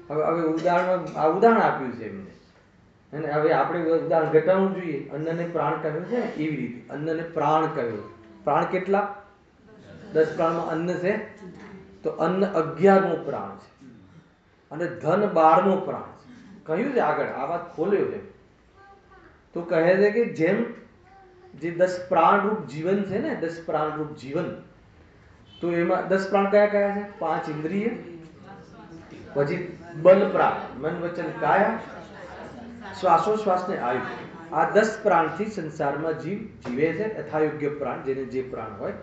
હવે ઉદાહરણ આપ્યું છે એમને, અને હવે આપણે ઉદાહરણ ઘટાડવું જોઈએ. અન્નને પ્રાણ કહ્યું છે ને એવી રીતે અન્નને પ્રાણ કહ્યું. પ્રાણ કેટલા? 10 પ્રાણમાં અન્ન છે તો અન્ન 11મો પ્રાણ છે અને ધન 12મો પ્રાણ છે. કહ્યું છે આગળ, આ વાત ખોલ્યો છે. તો કહે છે કે જેમ જે 10 પ્રાણરૂપ જીવન છે ને, 10 પ્રાણરૂપ જીવન, તો એમાં 10 પ્રાણ કયા કયા છે? 5 ઇન્દ્રિય, પછી બલ પ્રાણ, મન વચન કાયા, શ્વાસોશ્વાસ ને આયુ. આ 10 પ્રાણથી સંસારમાં જીવ જીવે છે. યથાયોગ્ય પ્રાણ, જેને જે પ્રાણ હોય,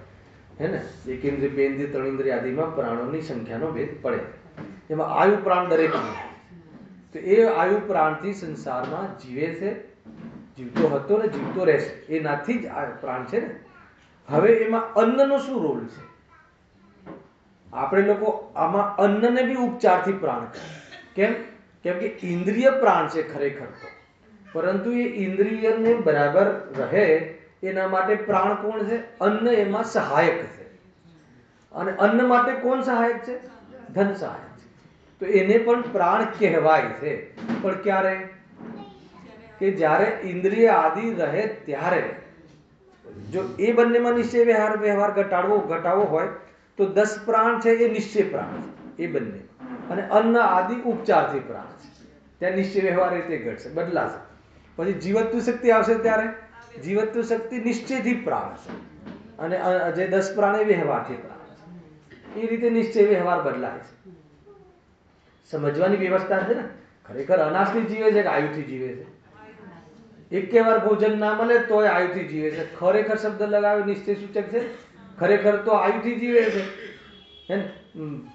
હે ને, એક ઇન્દ્રિય, બે ઇન્દ્રિય, 3 ઇન્દ્રિય આદિમાં પ્રાણોની સંખ્યાનો ભેદ પડે. એમાં આયુ પ્રાણ દરેકમાં. તો એ આયુ પ્રાણથી સંસારમાં જીવે છે, જીવતો હતો ને જીવતો રહેશે. એનાથી જ આ પ્રાણ છે ને. હવે એમાં અન્નનો શું રોલ છે? આપણે લોકો આમાં અન્નને બી ઉપચારથી પ્રાણ કહે. કેમ? કેમ કે ઇન્દ્રિય પ્રાણ છે ખરેખર તો, પરંતુ એ ઇન્દ્રિયને બરાબર રહે એના માટે પ્રાણ કોણ છે? અન્ન એમાં સહાયક છે. અને અન્ન માટે કોણ સહાયક છે? ધન સહાયક છે. તો એને પણ પ્રાણ કહેવાય છે. પણ ક્યારે? કે જ્યારે ઇન્દ્રિય આદિ રહે ત્યારે. જો એ બંનેમાં નિશ્ચય વ્યવહાર ઘટાડવો હોય તો 10 પ્રાણ છે એ નિશ્ચય પ્રાણ છે એ બંને, અને અન્ન આદિ ઉપચારથી પ્રાણ છે. ત્યાં નિશ્ચય વ્યવહાર રીતે ઘટશે, બદલાશે. પછી જીવત્વ શક્તિ આવશે ત્યારે જીવત્વ શક્તિ નિશ્ચયથી પ્રાણ છે અને જે 10 પ્રાણ એ વ્યવહારથી પ્રાણ છે. એ રીતે નિશ્ચય વ્યવહાર બદલાય છે. સમજવાની વ્યવસ્થા છે ને. ખરેખર અનાજથી જીવે છે કે આયુથી જીવે છે? એકે વાર ભોજન ના મળે તોય આયુથી જીવે છે. ખરેખર શબ્દ લગાવે નિશ્ચય સૂચક છે. ખરેખર તો આયુથી જીવે છે.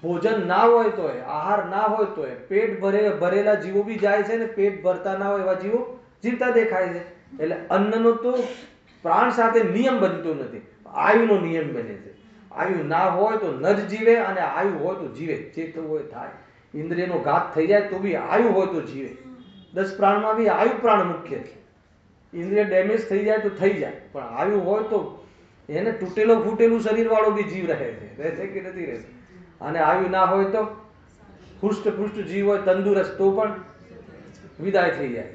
ભોજન ના હોય તોય, આહાર ના હોય તોય, પેટ ભરેલા જીવો બી જાય છે ને પેટ ભરતા ના હોય એવા જીવો જીવતા દેખાય છે. એટલે અન્નનો તો પ્રાણ સાથે નિયમ બનતો નથી, આયુનો નિયમ બને છે. આયુ ના હોય તો ન જ જીવે અને આયુ હોય તો જીવે. જે થવું હોય થાય. ઇન્દ્રિયનો ઘાત થઈ જાય તો બી આયુ હોય તો જીવે. 10 પ્રાણમાં બી આયુ પ્રાણ મુખ્ય છે. ઇન્દ્રિય ડેમેજ થઈ જાય તો થઈ જાય, પણ આયુ હોય તો એને તૂટેલો ફૂટેલું શરીર વાળો બી જીવ રહે છે. રહેશે કે નથી રહેશે? અને આયુ ના હોય તો હૃષ્ટ જીવ હોય તંદુરસ્ત તો પણ વિદાય થઈ જાય.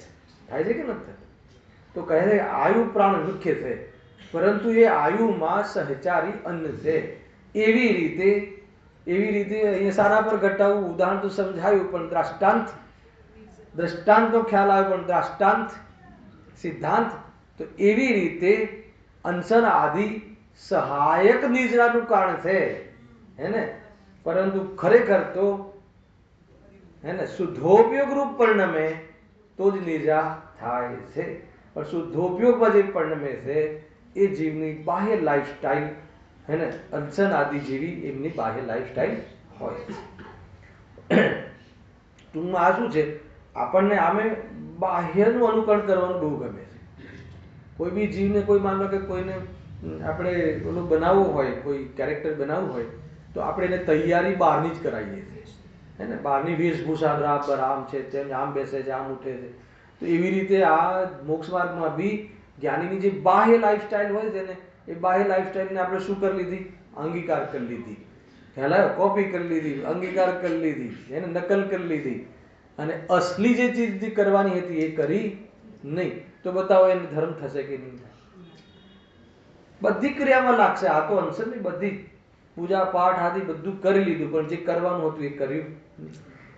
થાય છે કે નથી? તો કહે છે આયુ પ્રાણ મુખ્ય છે, પરંતુ એ આયુમાં સહચારી અન્ન છે. એવી રીતે અહીંયા સારા પર ઘટાડવું. ઉદાહરણ તો સમજાયું, પણ દ્રષ્ટાંતનો ખ્યાલ આવે, પણ દ્રષ્ટાંત સિદ્ધાંત તો એવી રીતે અંશન આદિ સહાયક નિદ્રાનું કારણ છે, હે ને, પરંતુ ખરેખર તો હે ને શુદ્ધોપયોગ રૂપ પરિણમે તો જ નિદ્રા થાય છે. પણ શુદ્ધોપયોગમાં જે પરિણમે છે એ જીવની બાહ્ય લાઈફસ્ટાઈલ, હે ને, અંશન આદિ જેવી એમની બાહ્ય લાઈફસ્ટાઈલ હોય. ટૂંકમાં આ શું છે? આપણને આમે બાહ્યનું અનુકરણ કરવાનું બહુ ગમે છે. કોઈ બી જીવને, કોઈ માનો કે કોઈને આપણે ઓલું બનાવવું હોય, કોઈ કેરેક્ટર બનાવવું હોય તો આપણે એને તૈયારી બહારની જ કરાવીએ છીએ, હે ને. બહારની વેશભૂષા બરાબર આમ છે, તેમ આમ બેસે છે, આમ ઉઠે છે. તો એવી રીતે આ મોક્ષ માર્ગમાં બી જ્ઞાનીની જે બાહ્ય લાઈફસ્ટાઈલ હોય છે ને, એ બાહ્ય લાઈફસ્ટાઈલને આપણે શું કરી લીધી? અંગીકાર કરી લીધી. ખ્યાલ આવ્યો? કોપી કરી લીધી, અંગીકાર કરી લીધી, એને નકલ કરી લીધી. અને અસલી જે ચીજ કરવાની હતી એ કરી નહીં. તો બતાવો એને ધર્મ થશે કે નહીં થાય? બધી ક્રિયામાં લાગશે. આ તો અંશની બધી પૂજા પાઠ આદિ બધું કરી લીધું, પણ જે કરવાનું હતું એ કર્યું.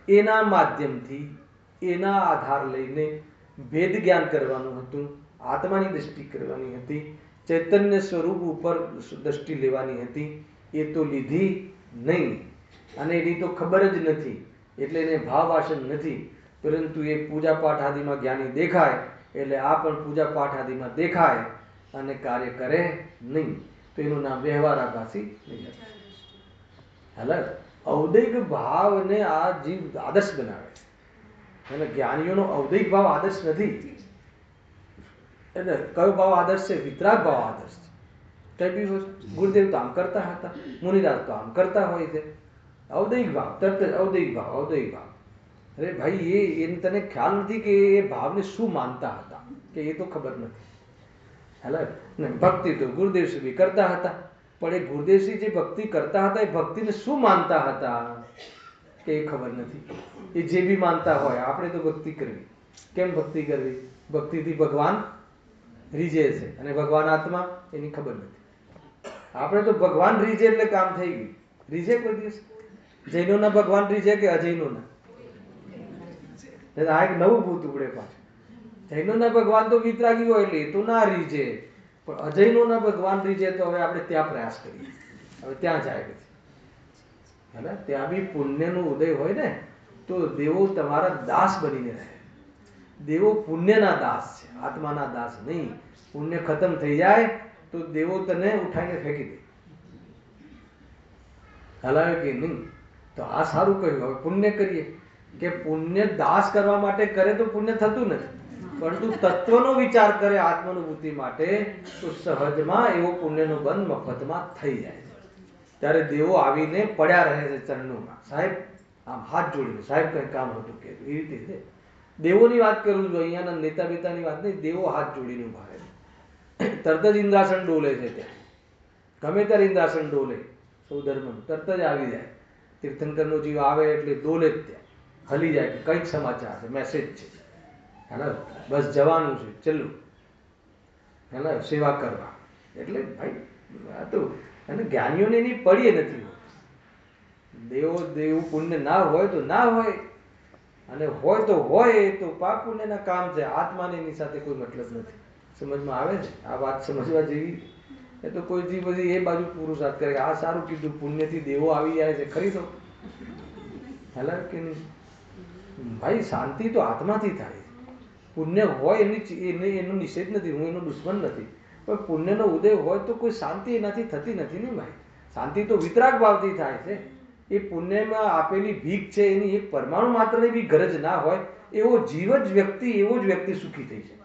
એના માધ્યમથી એના આધાર લઈને ભેદ જ્ઞાન કરવાનું હતું, આત્માની દ્રષ્ટિ કરવાની હતી, ચૈતન્ય સ્વરૂપ ઉપર દ્રષ્ટિ લેવાની હતી. એ તો લીધી નહીં, અને એની તો ખબર જ નથી, એટલે એને ભાવાસન નથી. પરંતુ એ પૂજા પાઠ આદિમાં જ્ઞાની દેખાય એટલે આ પણ પૂજા પાઠ આદિમાં દેખાય અને કાર્ય કરે નહીં, તો એનું નામ વ્યવહારાભાસી નહીં. એટલે ઔદૈક ભાવને આ જીવ આદર્શ બનાવે છે, અને જ્ઞાનીઓનો ઔદૈક ભાવ આદર્શ નથી. એટલે કયો ભાવ આદર્શ છે? વિતરાગ ભાવ આદર્શ છે. કઈ બી હોય, ગુરુદેવ તો આમ કરતા હતા, મુનિરાજ તો આમ કરતા હોય છે. ઔદૈક ભાવ, તરત જ ઔદૈક ભાવ, ઔદૈક ભાવ. અરે ભાઈ, એને તને ખ્યાલ નથી કે એ ભાવને શું માનતા હતા, કે એ તો ખબર નથી. હેલા ભક્તિ તો ગુરુદેવશ્રી બી કરતા હતા, પણ એ ગુરુદેવશ્રી જે ભક્તિ કરતા હતા એ ભક્તિને શું માનતા હતા કે એ ખબર નથી. એ જે બી માનતા હોય, આપણે તો ભક્તિ કરવી. કેમ ભક્તિ કરવી? ભક્તિથી ભગવાન રીઝે છે, અને ભગવાન આત્મા એની ખબર નથી. આપણે તો ભગવાન રીઝે એટલે કામ થઈ ગયું. રીઝે કોઈ દિવસ? જૈનોના ભગવાન રીઝે કે અજૈનોના? આ એક નવું ભૂત ઉડે પાછું. જૈનોના ભગવાન તો વિતરાગી હોય એટલે એ તો ના રીઝે, પણ અજૈનોના ભગવાન રીઝે તો હવે આપણે ત્યાં પ્રયાસ કરીએ. હવે ત્યાં જાય છે, હે, ત્યાં બી પુણ્યનો ઉદય હોય ને તો દેવો તમારા દાસ બનીને રહે. દેવો પુણ્યના દાસ છે, આત્માના દાસ નહીં. પુણ્ય ખતમ થઈ જાય તો દેવો તને ઉઠાઈને ફેંકી દે. હલાવે કે નહીં? તો આ સારું કહ્યું. હવે પુણ્ય કરીએ, કે પુણ્ય દાસ કરવા માટે કરે તો પુણ્ય થતું નથી, પરંતુ તત્વનો વિચાર કરે આત્માનુભૂતિ માટે તો સહજમાં એવો પુણ્યનો બંધ મફતમાં થઈ જાય છે. ત્યારે દેવો આવીને પડ્યા રહે છે ચરણોમાં. સાહેબ આમ હાથ જોડીને, સાહેબ કઈ કામ હતું કે એ રીતે છે. દેવોની વાત કરું છું, અહીંયાના નેતા બેતાની વાત નહીં. દેવો હાથ જોડીને ઉભા રહે છે. તરત જ ઇન્દ્રાસન ડોલે છે. ત્યાં ગમે ત્યારે ઇન્દ્રાસન ડોલે. સૌ ધર્મનું તરત જ આવી જાય. તીર્થંકરનો જીવ આવે એટલે ડોલે જ ત્યાં, હલી જાય કે કંઈક સમાચાર છે, મેસેજ છે, હેના, બસ જવાનું છે, ચલો, હેના, સેવા કરવા. એટલે ભાઈ આ તો, અને જ્ઞાનીઓને એની પડીએ નથી. દેવો દેવું પુણ્ય ના હોય તો ના હોય, અને હોય તો હોય, તો પાપ પુણ્યના કામ છે. આત્માને એની સાથે કોઈ મતલબ નથી. સમજમાં આવે છે આ વાત? સમજવા જેવી. એ તો કોઈ જી બધી એ બાજુ પુરુષાર્થ કરે, આ સારું કીધું, પુણ્યથી દેવો આવી જાય છે, ખરી તો હેલા કે નહીં? ભાઈ શાંતિ તો આત્માથી થાય. પુણ્ય હોય એની એનો નિષેધ નથી, હું એનો દુશ્મન નથી, પણ પુણ્યનો ઉદય હોય તો કોઈ શાંતિ એનાથી થતી નથી ને ભાઈ. શાંતિ તો વિતરાગ ભાવથી થાય છે. એ પુણ્યમાં આપેલી ભીખ છે, એની એક પરમાણુ માત્રની બી ગરજ ના હોય એવો જીવ જ વ્યક્તિ, એવો જ વ્યક્તિ સુખી થઈ જાય.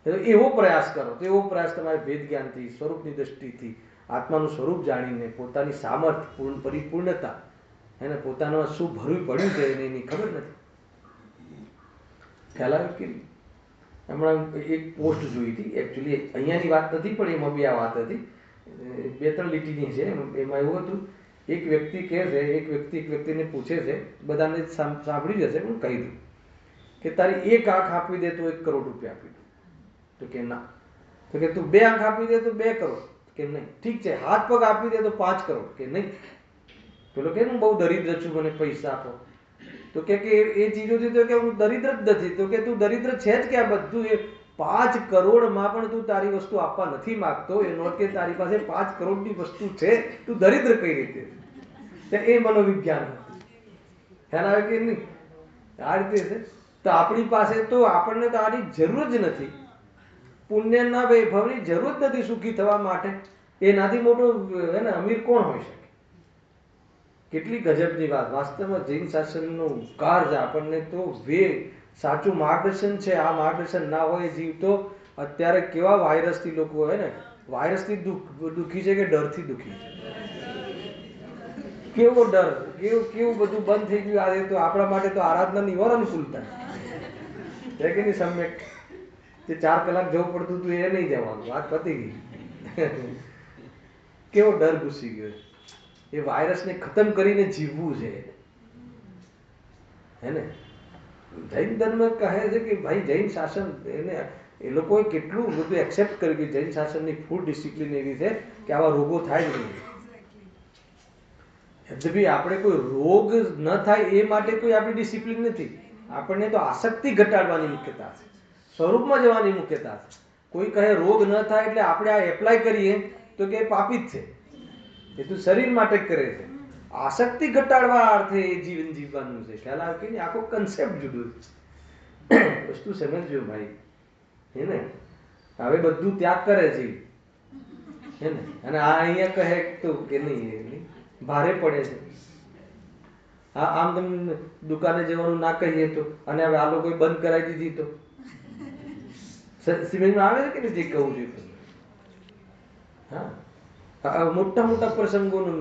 એવો પ્રયાસ કરો. તો એવો પ્રયાસ તમારે ભેદ જ્ઞાનથી, સ્વરૂપની દ્રષ્ટિથી, આત્માનું સ્વરૂપ જાણીને, પોતાની સામર્થ્ય, પરિપૂર્ણતા, એને પોતાનો શું ભરવું પડ્યું છે એને એની ખબર નથી. ખ્યાલ આવે કે હમણાં એક પોસ્ટ જોઈ હતી, એકચ્યુઅલી અહીંયાની વાત નથી પણ એમાં બી આ વાત હતી, 2-3 લીટીની છે. એમાં એવું હતું, એક વ્યક્તિ કહે છે, એક વ્યક્તિને પૂછે છે, બધાને સાંભળી જશે પણ કહી દઉં, કે તારી એક આંખ આપી દે તો 1 કરોડ રૂપિયા આપી દઉં. તો કે ના. તો કે તું 2 આંખ આપી દે તો 2 કરોડ. કે નહીં. ઠીક છે, હાથ પગ આપી દે તો 5 કરોડ. કે નહીં. પેલો કે હું બહુ દરિદ્ર છું, મને પૈસા આપો. તો કે એ ચીજોથી તો કે હું દરિદ્ર જ નથી. તો કે તું દરિદ્ર છે જ કે આ બધું એ 5 કરોડમાં પણ તું તારી વસ્તુ આપવા નથી માંગતો, એનો અર્થ કે તારી પાસે 5 કરોડની વસ્તુ છે, તું દરિદ્ર કઈ રીતે? એ મનોવિજ્ઞાન હતું. ખ્યાલ આવે કે નહીં? આ રીતે છે. તો આપણી પાસે તો આપણને તો આની જરૂર જ નથી, પુણ્યના વૈભવની જરૂર જ નથી સુખી થવા માટે. એનાથી મોટો એને અમીર કોણ હોઈ શકે? કેટલી ગજબની વાત. વાસ્તવમાં જૈન શાસનનો ઉપકાર છે આપણને. તો સાચું માર્ગદર્શન છે. આ માર્ગદર્શન ના હોય જીવ તો અત્યારે કેવા વાયરસથી લોકો હોય ને, વાયરસથી દુઃખી છે કે ડરથી દુઃખી છે? કેવો ડર, કેવું બધું બંધ થઈ ગયું. આ તો આપણા માટે તો આરાધના નિવાર અનુકૂળતા છે કે નહીં? સમ્યક તે 4 કલાક જવું પડતું હતું, એ નહીં જવાનું, વાત પતી ગઈ. કેવો ડર ઘૂસી ગયો. એ વાયરસને ખતમ કરીને જીવવું છે, હે ને? જૈન ધર્મ કહે છે કે ભાઈ જૈન શાસન એને એ લોકોએ કેટલું બધું એક્સેપ્ટ કર્યું કે જૈન શાસનની ફૂલ ડિસિપ્લિન એવી છે કે આવા રોગો થાય જ નહીં. યદ્યપિ આપણે કોઈ રોગ ન થાય એ માટે કોઈ આપણી ડિસિપ્લિન નથી. આપણને તો આસક્તિ ઘટાડવાની મુખ્યતા છે, સ્વરૂપમાં જવાની મુખ્યતા છે. કોઈ કહે રોગ ન થાય એટલે આપણે આ એપ્લાય કરીએ તો કે પાપી જ છે, એ તો શરીર માટે જ કરે છે. આસક્તિ ઘટાડવા અર્થે એ જીવન જીવવાનું છે. ખ્યાલ આવે કે આખો કન્સેપ્ટ જુદો છે. વસ્તુ સમજજો ભાઈ, હે ને. હવે બધું ત્યાગ કરે છે, હે ને. અને આ અહીંયા કહે તો કે નહીં, ભારે પડે છે. આમ તમે દુકાને જવાનું ના કહીએ તો, અને હવે આ લોકોએ બંધ કરાવી દીધી તો સમજમાં આવે છે કે જે કહું છું. હા, મોટા મોટા પ્રસંગોનું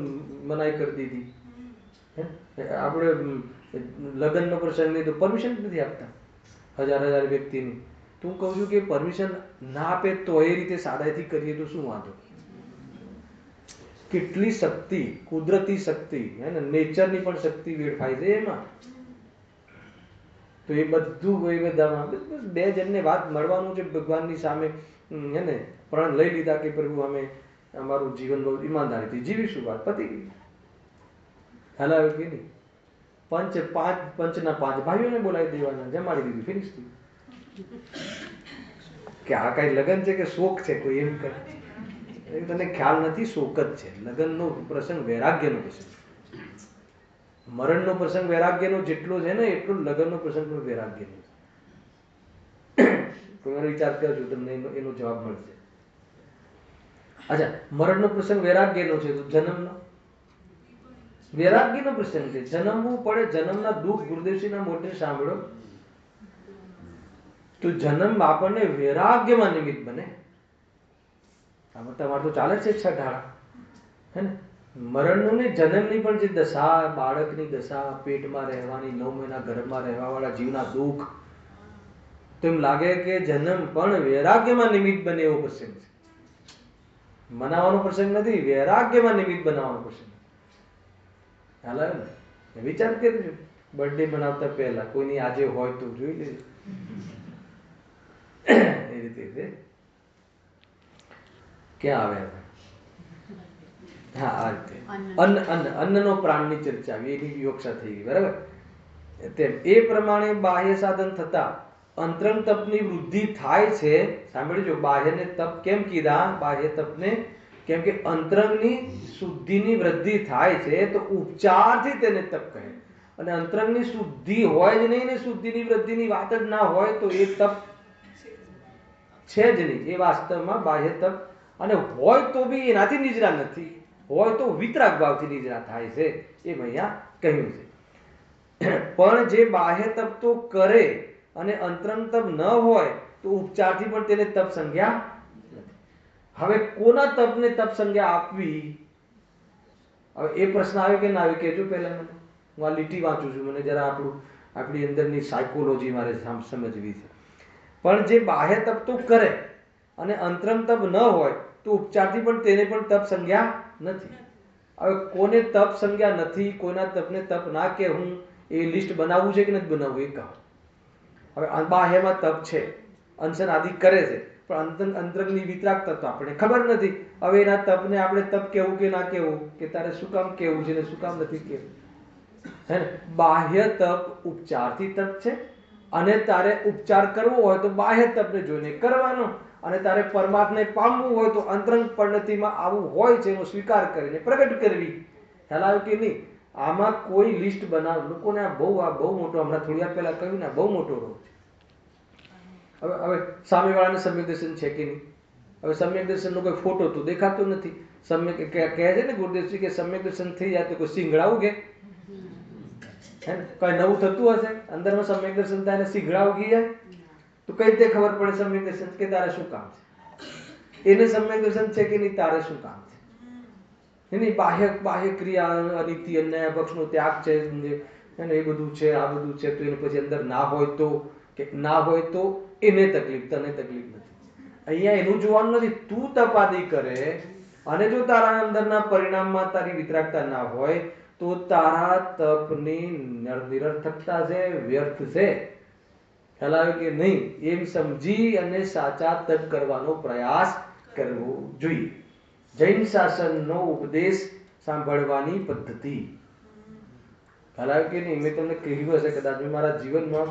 મનાઈ કરી દીધી. આપણે લગ્નનો પ્રસંગ નહીં તો પરમિશન નથી આપતા હજાર વ્યક્તિની. તો હું કહું છું કે પરમિશન ના આપે તો એ રીતે સાદાઈથી કરીએ તો શું વાંધો? કેટલી શક્તિ, કુદરતી શક્તિ, હે ને, નેચરની પણ શક્તિ વેડફાય છે એમાં. તો એ બધું એ બધામાં બે જણને વાત મળવાનું છે ભગવાનની સામે, હે ને, પ્રણ લઈ લીધા કે પ્રભુ અમે અમારું જીવન બહુ ઈમાનદારીથી જીવીશું, વાત પતી ગઈ. હલાવે કે નહીં? પંચના પાંચ ભાઈઓને બોલાવી દેવાના, જમાડી દીધું, ફિનિશ થયું. કે આ કઈ લગ્ન છે કે શોક છે? કોઈ એમ કરે? તને ખ્યાલ નથી, શોક જ છે. લગ્નનો પ્રસંગ વૈરાગ્યનો પ્રસંગ, મરણનો પ્રસંગ વૈરાગ્યનો જેટલો છે ને એટલો લગ્નનો પ્રસંગ પણ વૈરાગ્યનો છે. કોઈ વિચાર કરજો, તમને એનો જવાબ મળશે. અચ્છા, મરણનો પ્રસંગ વૈરાગ્યનો છે તો જન્મનો વૈરાગ્યનો પ્રસંગ છે. જન્મવું પડે, જન્મના દુઃખ ગુરુદેવજીના મોઢે સાંભળો તો જન્મ આપણને વૈરાગ્યમાં નિમિત્ત બને. તમારે તો ચાલે છે છઠાળા, હે ને. મરણનું ને જન્મની પણ જે દશા, બાળકની દશા, પેટમાં રહેવાની, 9 મહિના ગર્ભમાં રહેવા વાળા જીવના દુઃખ, તો એમ લાગે કે જન્મ પણ વૈરાગ્યમાં નિમિત્ત બને એવો પ્રસંગ છે. મનાવાનો પ્રસંગ નથી, વૈરાગ્યમાં નિમિત્ત બનાવવાનો પ્રસંગ. હાલ આવે ને? વિચાર કરજો, બર્થડે મનાવતા પહેલા કોઈની આજે હોય તો જોઈ લેજો. એ રીતે ક્યાં આવે? હા, આ રીતે અન્નનો પ્રાણની ચર્ચા એની વિવક્ષા થઈ ગઈ, બરાબર. તેમ એ પ્રમાણે બાહ્ય સાધન થતા અંતરંગ તપની વૃદ્ધિ થાય છે. સાંભળજો, બાહ્યને તપ કેમ કીધા? બાહ્ય તપને કેમ કે અંતરંગની શુદ્ધિની વૃદ્ધિ થાય છે તો ઉપચારથી તેને તપ કહે. અને અંતરંગની શુદ્ધિ હોય જ નહીં ને શુદ્ધિની વૃદ્ધિની વાત જ ના હોય તો એ તપ છે જ નહીં. એ વાસ્તવમાં બાહ્ય તપ, અને હોય તો બી એનાથી નિજરા નથી, હોય તો વિતરાગ ભાવથી નિજરા થાય છે, એમ અહીંયા કહ્યું છે. પણ જે બાહ્ય તપ તો કરે અને અંતરંગ તપ ન હોય તો ઉપચારથી પણ તેને તપ સંજ્ઞા નથી. હવે કોના તપને તપ સંજ્ઞા આપવી? હવે એ પ્રશ્ન આવ્યો કે ના આવ્યો કહેજો પહેલા મને. હું આ લીટી વાંચું છું, મને જરા આપણી અંદરની સાયકોલોજી મારે સમજવી છે. પણ જે બાહ્ય તપ તો કરે અને અંતરંગ તપ ન હોય તો ઉપચારથી પણ તેને પણ તપ સંજ્ઞા નથી. હવે કોને તપ સંજ્ઞા નથી, કોઈના તપને તપ ના કે હું એ લિસ્ટ બનાવવું છે કે નથી બનાવવું એ કહો. હવે બાહ્યમાં તપ છે, અનશન આદિ કરે છે, પણ અંતરંગની વિતરાગતા તો આપણે ખબર નથી. હવે એના તપને આપણે તપ કેવું કે ના કેવું, કે તારે શું કામ કેવું છે ને શું કામ નથી કેવું, હે ને. બાહ્ય તપ ઉપચારથી તપ છે, અને તારે ઉપચાર કરવો હોય તો બાહ્ય તપને જોઈને કરવાનો, અને તારે પરમાત્માને પામવું હોય તો અંતરંગ પરિણતિમાં આવવું હોય છે એનો સ્વીકાર કરીને પ્રગટ કરવી. ખ્યાલ આવ્યો કે નહીં? આમાં કોઈ લિસ્ટ બનાવ, લોકોને આ બહુ મોટો, હમણાં થોડી વાર પહેલા કહ્યું ને, બહુ મોટો રોગ છે. હવે સામેવાળાને સમ્યક દર્શન છે કે નહીં? હવે સમ્યક દર્શનનો કોઈ ફોટો તો દેખાતો નથી. સમ્યક કહે છે ને ગુરુદેવજી કે સમ્યક દર્શન થઈ જાય તો કોઈ સિંગડાવું કે કઈ નવું થતું હશે અંદરમાં? સમ્યક દર્શન થાય ને સિંગડા ઉગી જાય તો કઈ રીતે ખબર પડે સમ્યક દર્શન કે તારે શું કામ છે? એને સમ્યક દર્શન છે કે નહીં, તારે શું કામ છે? એની બાહ્ય ક્રિયા, અનિતિ, અન્યાય, પક્ષનો ત્યાગ છે, એ બધું છે, આ બધું છે, તો એને પછી અંદર ના હોય તો, કે ના હોય તો એને તકલીફ, તને તકલીફ નથી. અહીંયા એનું જોવાનું નથી. તું તપાદી કરે અને જો તારા અંદરના પરિણામમાં તારી વિતરાગતા ના હોય તો તારા તપની નિરર્થકતા છે, વ્યર્થ છે. ખ્યાલ આવ્યો કે નહીં, એમ સમજી અને સાચા તપ કરવાનો પ્રયાસ કરવો જોઈએ. જૈન શાસનનો ઉપદેશ સાંભળવાની પદ્ધતિ ખ્યાલ આવ્યો કે નહીં? મેં તમને કહ્યું હશે કદાચ, મેં મારા જીવનમાં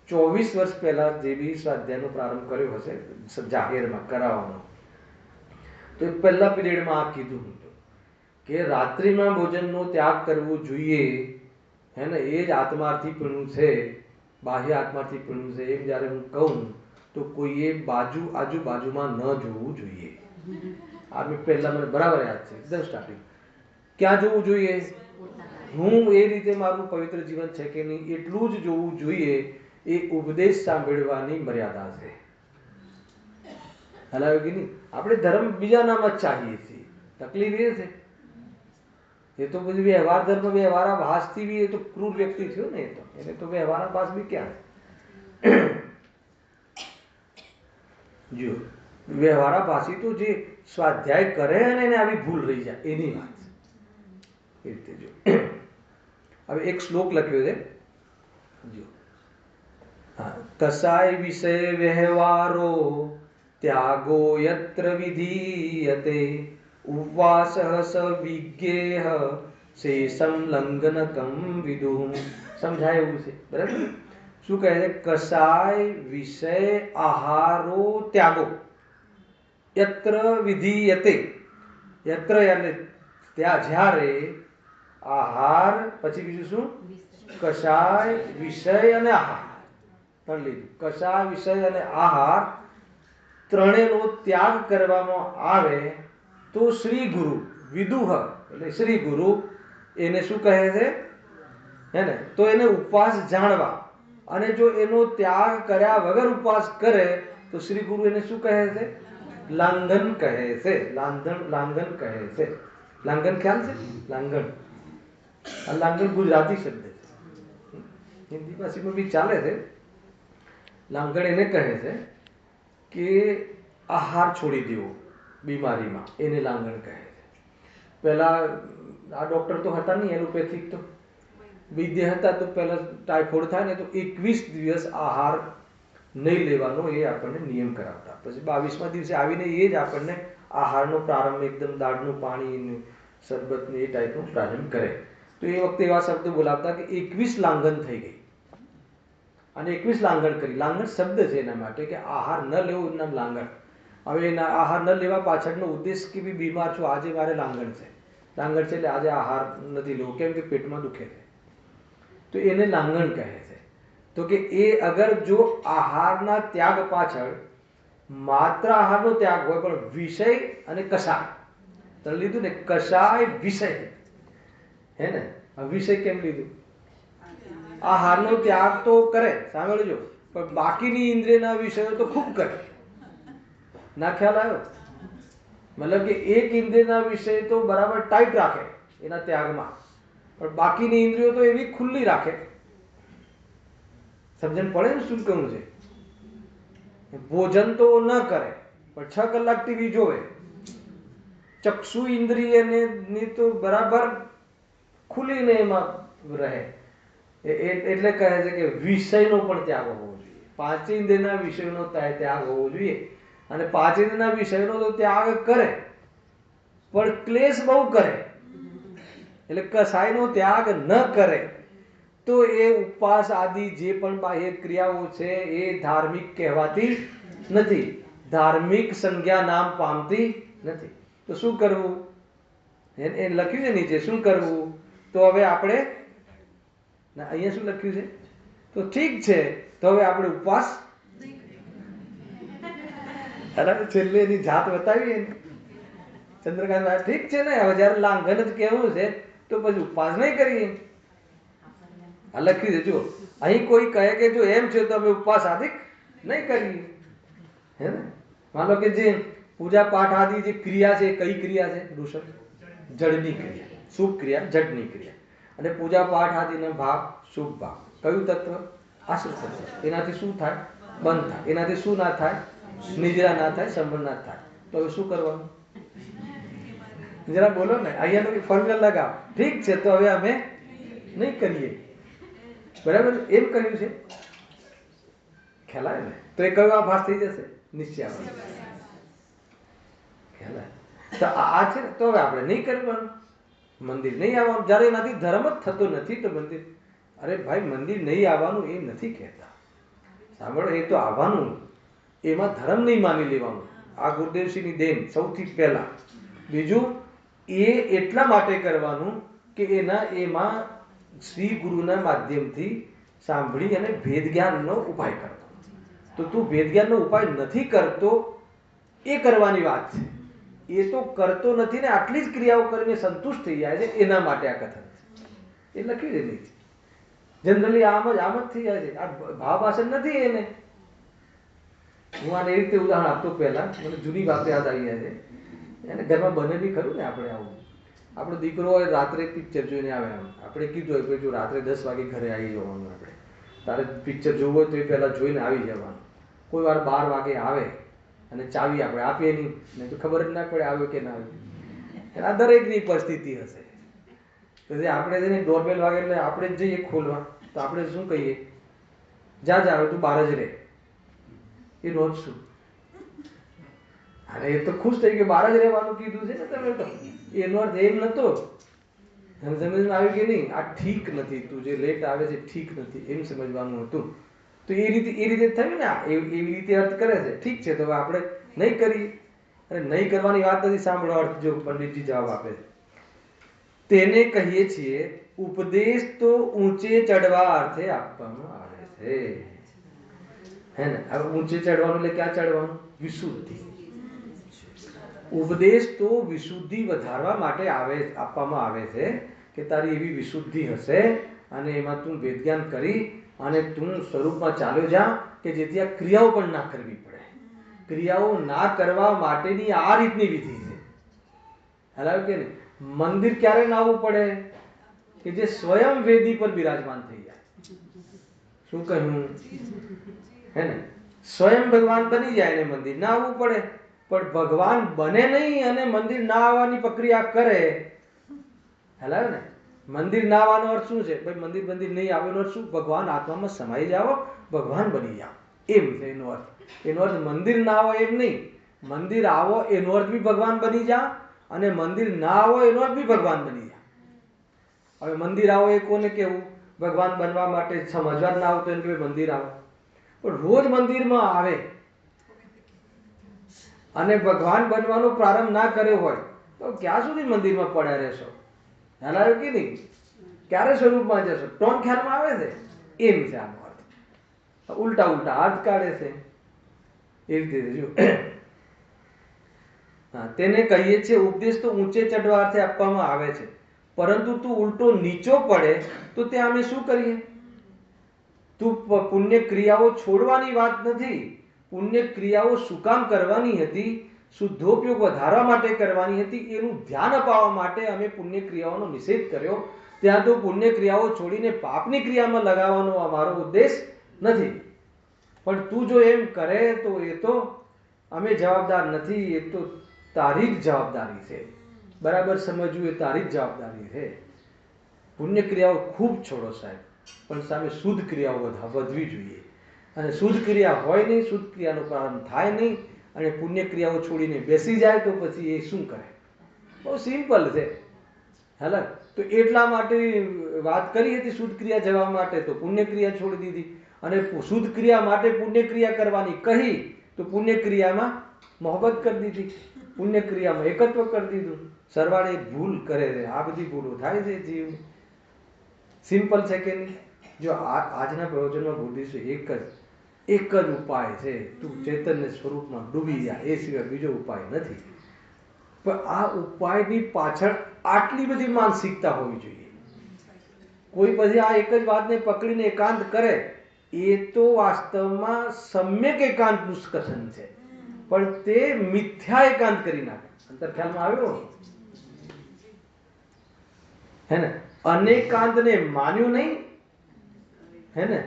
24 વર્ષ પહેલા જે બી સ્વાધ્યાયનો પ્રારંભ કર્યો હશે જાહેરમાં કરાવવાનો, તો પહેલા પીરિયડમાં આ કીધું હતું કે રાત્રિના ભોજનનો ત્યાગ કરવો જોઈએ, હે ને? એ જ આત્માર્થીપણું છે, બાહ્ય આત્માર્થીપણું છે. એમ જ્યારે હું કહું તો કોઈએ આજુબાજુમાં ન જોવું જોઈએ. આ મેં પહેલા મને બરાબર યાદ છે, એકદમ સ્ટાર્ટિંગ. ક્યાં જોવું જોઈએ? હું એ રીતે મારું પવિત્ર જીવન છે કે નહીં એટલું જ જોવું જોઈએ. એ ઉપદેશ સાંભળવાની મર્યાદા છે. હલાવ્યું કે નહીં? આપણે ધર્મ બીજાનામાં જ ચાહીએ છીએ. તકલીફ એ છે, એ તો બધું વ્યવહાર ધર્મ વ્યવહારા ભાસથી બી એ તો ક્રૂર વ્યક્તિ થયો ને, એને તો વ્યવહારા ભાસ બી ક્યાં જો વ્યવહારા ભાષી તો જે સ્વાધ્યાય કરે અને એને આવી ભૂલ રહી જાય એની વાત એ રીતે. જો હવે એક શ્લોક લખ્યો છે, જો કસાય વિષય વ્યવહારો ત્યાગો યત્ર વિધીયતે ઉપવાસ સ વિજ્ઞેહ શેષમ લંઘનકમ વિદુઃ. સમજાય એવું છે, બરાબર? શું કહે છે? કસાય વિષય આહારો ત્યાગો યત્ર વિધીયતે. યત્ર એટલે ત્યાં જ્યારે, આહાર પછી બીજું શું? કસાય વિષય અને આહાર ત્રણ લીધું. કસાય વિષય અને આહાર ત્રણેયનો ત્યાગ કરવામાં આવે તો શ્રી ગુરુ વિદુહ એટલે શ્રી ગુરુ એને શું કહે છે, હે ને? તો એને ઉપવાસ જાણવા. અને જો એનો ત્યાગ કર્યા વગર ઉપવાસ કરે તો શ્રી ગુરુ એને શું કહે છે? લાંઘન કહે છે. લાંઘન કહે છે. લાંઘન ખ્યાલ છે? લાંઘન, આ લાંઘન ગુજરાતી શબ્દ છે, હિન્દી ભાષામાં બી ચાલે છે. લાંઘન એને કહે છે કે આહાર છોડી દેવો બીમારીમાં, એને લાંઘન કહે છે. પહેલા આ ડોક્ટર તો હતા નહીં, એલોપેથિક તો વૈદ્ય હતા, તો પહેલા ટાઇફોઇડ થાય ને તો 21 દિવસ આહાર નહીં લેવાનો એ આપણને નિયમ કરાવતા. પછી 22મા દિવસે આવીને એ જ આપણને આહારનો પ્રારંભ એકદમ દાળનું પાણી શરબતને એ ટાઈપનો પ્રારંભ કરે. તો એ વખતે એવા શબ્દો બોલાવતા કે 21 લાંઘન થઈ ગઈ અને 21 લાંઘન કરી. લાંઘન શબ્દ છે એના માટે કે આહાર ન લેવો એનું નામ લાંઘન. હવે એના આહાર ન લેવા પાછળનો ઉદ્દેશ કે બી બીમાર છું, આજે મારે લાંઘન છે. લાંઘન છે એટલે આજે આહાર નથી લેવો, કેમ કે પેટમાં દુખે છે, તો એને લાંઘન કહે છે. તો કે એ અગર જો આહારના ત્યાગ પાછળ માત્ર આહારનો ત્યાગ હોય પણ વિષય અને કષાય તમે લીધું ને, કષાય વિષય, હે ને? આ વિષય કેમ લીધું? આહારનો ત્યાગ તો કરે, સાંભળજો, પણ બાકીની ઇન્દ્રિયના વિષયો તો ખૂબ કરે. ના ખ્યાલ આવ્યો? મતલબ કે એક ઇન્દ્રિયના વિષય તો બરાબર ટાઈટ રાખે એના ત્યાગમાં, પણ બાકીની ઇન્દ્રિયો તો એવી ખુલ્લી રાખે. સમજણ પડે ને શું કહું છે? ભોજન તો ન કરે પણ 6 કલાક ટીવી જોવે. ચક્ષુ ઇન્દ્રિયની તો બરાબર ખુલીને એમાં રહે. એટલે કહે છે કે વિષયનો પણ ત્યાગ હોવો જોઈએ. 5 ઇન્દ્રિયના વિષયનો ત્યાગ હોવો જોઈએ. અને 5 ઇન્દ્રિયના વિષયનો તો ત્યાગ કરે પણ ક્લેશ બહુ કરે, એટલે કસાયનો ત્યાગ ન કરે તો એ ઉપવાસ આદિ જે પણ બાહ્ય ક્રિયાઓ છે એ ધાર્મિક કહેવાતી નથી, ધાર્મિક સંજ્ઞા નામ પામતી નથી. તો શું કરવું? એ લખ્યું છે નીચે, શું કરવું? તો હવે આપણે અહીંયા શું લખ્યું છે? તો ઠીક છે, તો હવે આપણે ઉપવાસ છેલ્લે એની જાત બતાવી ચંદ્રકાંત, ઠીક છે ને, હવે જયારે લાંઘન જ કેવું છે તો પછી ઉપવાસ નહીં કરીએ. આ લખ્યું છે, જો અહીં કોઈ કહે કે જો એમ છે તો અમે ઉપવાસ આદિ નહીં કરીએ, હે ને? માનો કે જે પૂજા પાઠ આદિ જે ક્રિયા છે, કઈ ક્રિયા છે ઋષભ? જડની ક્રિયા, શુભ ક્રિયા, જડની ક્રિયા. અને પૂજા પાઠ આદિનો ભાગ શુભ ભાગ. કયું તત્વ? આશ્રિત તત્વ. એનાથી શું થાય? બંધ થાય. એનાથી શું ના થાય? નિદ્રા ના થાય, સંભળ ના થાય. તો હવે શું કરવાનું? જરા બોલો ને, અહીંયા ફોર્મ્યુલા લગાવો. ઠીક છે, તો હવે અમે નહીં કરીએ, બરાબર? એમ કહ્યું છે. ખ્યાલ આવે ને? તો એ કયો આભાસ થઈ જશે? નિશ્ચય આભાસ ખ્યાલ આવે? તો આ છે ને, તો હવે આપણે નહીં કરવાનું, મંદિર નહીં આવવાનું. જયારે એનાથી ધર્મ જ થતો નથી તો મંદિર, અરે ભાઈ મંદિર નહીં આવવાનું એ નથી કહેતા, સાંભળો, એ તો આવવાનું, એમાં ધર્મ નહીં માની લેવાનું. આ ગુરુદેવસિંહની દેન સૌથી પહેલા. બીજું, એ એટલા માટે કરવાનું કે એમાં શ્રી ગુરુના માધ્યમથી સાંભળી અને ભેદ જ્ઞાનનો ઉપાય કરતો. તો તું ભેદ જ્ઞાનનો ઉપાય નથી કરતો એ કરવાની વાત છે. એ તો કરતો નથી ને આટલી જ ક્રિયાઓ કરીને સંતુષ્ટ થઈ જાય છે, એના માટે આ કથન છે. એ લખી દીધી છે. જનરલી આમ જ થઈ જાય છે. આ ભાવાભાષણ નથી એને. હું આને એ રીતે ઉદાહરણ આપતો, પહેલા મને જૂની વાત યાદ આવી જાય છે. એને ઘરમાં બને બી ખરું ને, આપણે આવું, આપણો દીકરો હોય રાત્રે પિક્ચર જોઈને આવે, આપણે કીધું હોય કે જો રાત્રે 10 વાગે ઘરે આવી જવાનું, આપણે તારે પિક્ચર જોવું હોય તો એ પહેલા જોઈને આવી જવાનું. કોઈ વાર 12 વાગે આવે અને ચાવી આપણે આપીએ નહીં તો ખબર જ ના પડે આવ્યો કે ના આવ્યો. આ દરેકની પરિસ્થિતિ હશે. પછી આપણે જઈને ડોરબેલ વાગે એટલે આપણે જ જઈએ ખોલવા, તો આપણે શું કહીએ? જા તું બહાર જ રહે. એ રોજ શું? અરે એ તો ખુશ થઈ ગયો, બહાર જ રહેવાનું કીધું છે ને તમે તો. એનો અર્થ એમ નતો. સમજમાં આવ્યું કે નહીં? આ ઠીક નથી, તું જે લેટ આવે છે ઠીક નથી, એમ સમજવાનું હતું. તો એ રીતે થયું ને, એવી રીતે અર્થ કરે છે. ઠીક છે, તો હવે આપણે નહીં કરીએ. અને નહીં કરવાની વાત નથી. સાંભળો અર્થ જો પંડિતજી જવાબ આપે છે. તેને કહીએ છીએ ઉપદેશ તો ઊંચે ચડવા અર્થે આપવામાં આવે છે. હે ને? હવે ઊંચે ચડવાનું એટલે ક્યાં ચડવાનું? વિશુદ્ધિ. ઉપદેશ તો વિશુદ્ધિ વધારવા માટે આપવામાં આવે છે કે તારી એવી વિશુદ્ધિ હશે અને એમાં તું વેદજ્ઞાન કરી અને તું સ્વરૂપમાં ચાલ્યો જા કે જેથી આ ક્રિયાઓ પણ ના કરવી પડે. ક્રિયાઓ ના કરવા માટેની આ રીતની વિધિ છે. હલાવ કે નહીં? મંદિર ક્યારે ના આવવું પડે? કે જે સ્વયં વેદી પર બિરાજમાન થઈ જાય. શું કહ્યું? હે ને? સ્વયં ભગવાન બની જાય ને મંદિર ના આવવું પડે. પણ ભગવાન બને નહીં અને મંદિર ના આવવાની પ્રક્રિયા કરે. હલાવ ને? મંદિર ના આવવાનો અર્થ શું છે? ભાઈ મંદિર નહીં આવ્યો અર્થ શું? ભગવાન આત્મામાં સમાઈ જાઓ, ભગવાન બની જાઓ, એમ છે એનો અર્થ. એનો અર્થ મંદિર ના આવો એમ નહીં. મંદિર આવો એનો અર્થ બી ભગવાન બની જા, અને મંદિર ના આવો એનો અર્થ બી ભગવાન બની જા. હવે મંદિર આવો એ કોને કેવું? ભગવાન બનવા માટે સમજવા જ ના આવતો એને કે મંદિર આવો. પણ રોજ મંદિરમાં આવે અને ભગવાન બનવાનો પ્રારંભ ના કર્યો હોય તો ક્યાં સુધી મંદિરમાં પડ્યા રહેશો? ખ્યાલ આવ્યો કે નહીં? ક્યારે સ્વરૂપમાં જશો? ટોન ખ્યાલમાં આવે છે? એમ છે આનો અર્થ. ઉલટા અર્થ કાઢે છે એ રીતે જો. તેને કહીએ છીએ ઉપદેશ તો ઊંચે ચડવા અર્થે આપવામાં આવે છે, પરંતુ તું ઉલટો નીચો પડે તો ત્યાં અમે શું કરીએ? તું પુણ્ય ક્રિયાઓ છોડવાની વાત નથી. પુણ્ય ક્રિયાઓ શું કામ કરવાની હતી? શુદ્ધોપયોગ વધારવા માટે કરવાની હતી. એનું ધ્યાન અપાવવા માટે અમે પુણ્ય ક્રિયાઓનો નિષેધ કર્યો. ત્યાં તો પુણ્ય ક્રિયાઓ છોડીને પાપની ક્રિયામાં લગાવવાનો અમારો ઉદ્દેશ નથી. પણ તું જો એમ કરે તો એ તો અમે જવાબદાર નથી. એ તો તારી જ જવાબદારી છે. બરાબર સમજવું, એ તારી જ જવાબદારી છે. પુણ્ય ક્રિયાઓ ખૂબ છોડો સાહેબ, પણ સામે શુદ્ધ ક્રિયાઓ વધવી જોઈએ. અને શુદ્ધ ક્રિયા હોય નહીં, શુદ્ધ ક્રિયાનો પ્રારંભ થાય નહીં અને પુણ્ય ક્રિયાઓ છોડીને બેસી જાય તો પછી એ શું કરે? બહુ સિમ્પલ છે. હેલો, તો એટલા માટે વાત કરી હતી શુદ્ધ ક્રિયા જવા માટે, તો પુણ્ય ક્રિયા છોડી દીધી. અને શુદ્ધ ક્રિયા માટે પુણ્ય ક્રિયા કરવાની કહી તો પુણ્ય ક્રિયામાં મોહબ્બત કરી દીધી, પુણ્ય ક્રિયામાં એકત્વ કરી દીધું. સરવાળે ભૂલ કરે છે. આ બધી ભૂલો થાય છે જીવ. સિમ્પલ છે કે નહીં? જો આજના પ્રવચનમાં બુદ્ધિસ્ટ એક જ ઉપાય છે, તું ચૈતન્ય સ્વરૂપમાં ડૂબી જાય, એ સિવાય બીજો ઉપાય નથી. પણ આ ઉપાયની પાછળ આટલી બધી માનસિકતા હોવી જોઈએ. કોઈ પછી આ એક જ વાતને પકડીને એકાંત કરે, એ તો વાસ્તવમાં સમ્યક એકાંતનું કથન છે, પણ તે મિથ્યા એકાંત કરી નાખે. અંતર ખ્યાલમાં આવ્યો? હે ને? અનેકાંતને માન્યું નહીં, હે ને?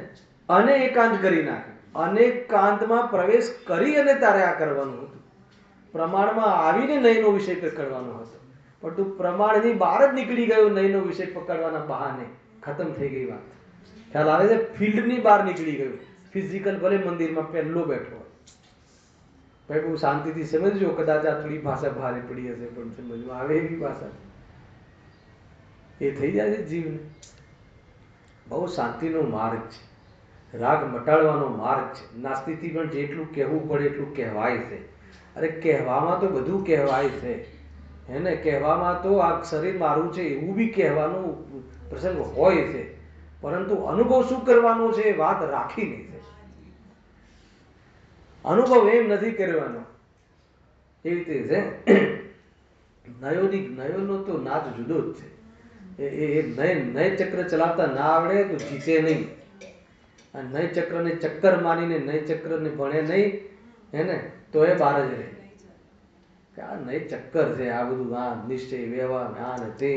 અને એકાંત કરી નાખે. અનેકાંતમાં પ્રવેશ કરી અને તારે આ કરવાનું હતું. પ્રમાણમાં આવીને નયનો વિષય પકડવાનો હતો, પણ તું પ્રમાણની બહાર જ નીકળી ગયો. નયનો વિષય પકડવાના બહાને ખતમ થઈ ગઈ વાત. ખ્યાલ આવે છે? ફિલ્ડની બહાર નીકળી ગયો. ફિઝિકલ ભલે મંદિરમાં પહેલો બેઠો હોય, ભાઈ બહુ શાંતિથી સમજજો, કદાચ આ થોડી ભાષા ભારે પડી હશે પણ સમજમાં આવે એવી ભાષા એ થઈ જાય છે જીવને. બહુ શાંતિનો માર્ગ છે, રાગ મટાડવાનો માર્ગ છે. નાસ્તિકથી પણ જેટલું કહેવું પડે એટલું કહેવાય છે. અરે કહેવામાં તો બધું કહેવાય છે, હે ને? કહેવામાં તો આ શરીર મારું છે એવું બી કહેવાનું પ્રસંગ હોય છે, પરંતુ અનુભવ શું કરવાનો છે એ વાત રાખીને છે. અનુભવ એમ નથી કરવાનો. એ રીતે છે. નયોનો તો નાચ જુદો જ છે. એ નય ચક્ર ચલાવતા ના આવડે તો જીતે નહીં. નય ચક્રને ચક્કર માનીને નય ચક્રને ભણે નહીં, હે ને, તો એ બહાર જ રહે. આ નય ચક્કર છે, આ બધું આ નિશ્ચય વ્યવહાર આ ને તે,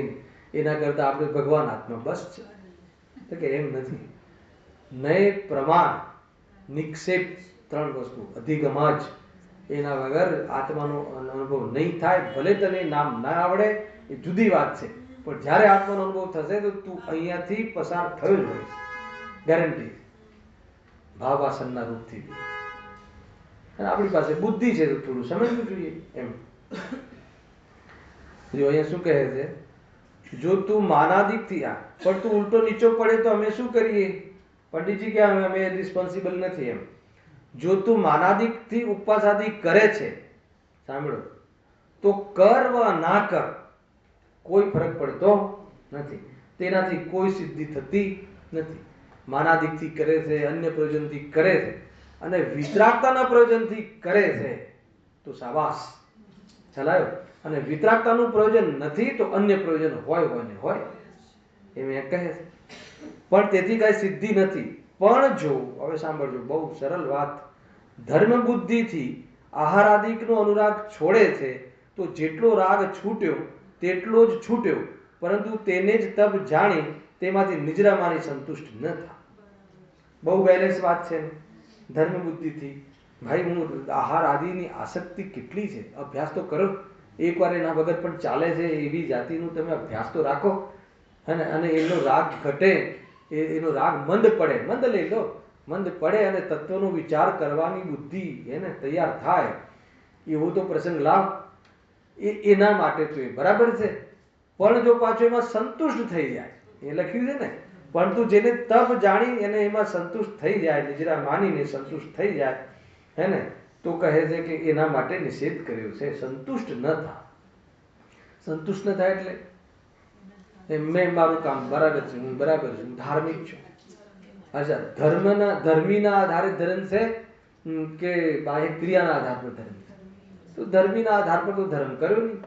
એના કરતા આપણે ભગવાન હાથમાં બસ છે. તો કે એમ નથી. નય પ્રમાણ નિક્ષેપ ત્રણ વસ્તુ અધિગમ જ, એના વગર આત્માનો અનુભવ નહીં થાય. ભલે તને નામ ના આવડે એ જુદી વાત છે, પણ જ્યારે આત્માનો અનુભવ થશે તો તું અહીંયાથી પસાર થયો જ હોય, ગેરંટી. ભાવાસનના રૂપથી. અને આપણી પાસે બુદ્ધિ છે તો થોડું સમજવું જોઈએ એમ. જો અહીંયા શું કહે છે, જો તું માનાદિકથી આ પણ તું ઉલટો નીચો પડે તો અમે શું કરીએ? પંડિતજી કે અમે રિસ્પોન્સિબલ નથી એમ. જો તું માનાદિકથી ઉપવાસાદિ કરે છે, સાંભળો, તો કર વ ના કર કોઈ ફરક પડતો નથી. તેનાથી કોઈ સિદ્ધિ થતી નથી. માનાદિકથી કરે છે, અન્ય પ્રયોજનથી કરે છે, અને વિતરાગતાના પ્રયોજનથી કરે છે તો શાબાશ, ચલાયો. અને વિતરાગતાનું પ્રયોજન નથી તો અન્ય પ્રયોજન હોય ને હોય એમ એ કહે છે. પણ તેથી કઈ સિદ્ધિ નથી. પણ જો, હવે સાંભળજો, બહુ સરળ વાત, ધર્મ બુદ્ધિથી આહારાદિકનો અનુરાગ છોડે છે તો જેટલો રાગ છૂટ્યો તેટલો જ છૂટ્યો, પરંતુ તેને જ તબ જાણી તેમાંથી નિજરા માની સંતુષ્ટ ન થાય. બહુ બેલેન્સ વાત છે. ધર્મ બુદ્ધિથી ભાઈ હું આહાર આદિની આસક્તિ કેટલી છે, અભ્યાસ તો કરો. એકવાર એના વગર પણ ચાલે છે એવી જાતિનું તમે અભ્યાસ તો રાખો, અને એનો રાગ ઘટે, એનો રાગ મંદ પડે, મંદ લઈ લો, મંદ પડે અને તત્વનો વિચાર કરવાની બુદ્ધિ એને તૈયાર થાય એવો તો પ્રસંગ લાવ. એના માટે તો એ બરાબર છે. પણ જો પાછો એમાં સંતુષ્ટ થઈ જાય, એ લખ્યું છે ને, પરંતુ જેને તપ જાણી અને એમાં સંતુષ્ટ થઈ જાય, નિજરા માનીને સંતુષ્ટ થઈ જાય, હે ને, તો કહે છે કે એના માટે નિષેધ કર્યો છે. સંતુષ્ટ ન થાય. સંતુષ્ટ ન થાય એટલે મેં મારું કામ બરાબર છે, હું બરાબર છું, ધાર્મિક છું. અચ્છા, ધર્મીના આધારે ધર્મ છે કે બાહ્ય ક્રિયાના આધાર પર ધર્મ છે? તો ધર્મીના આધાર પર તો ધર્મ કર્યો નહીં.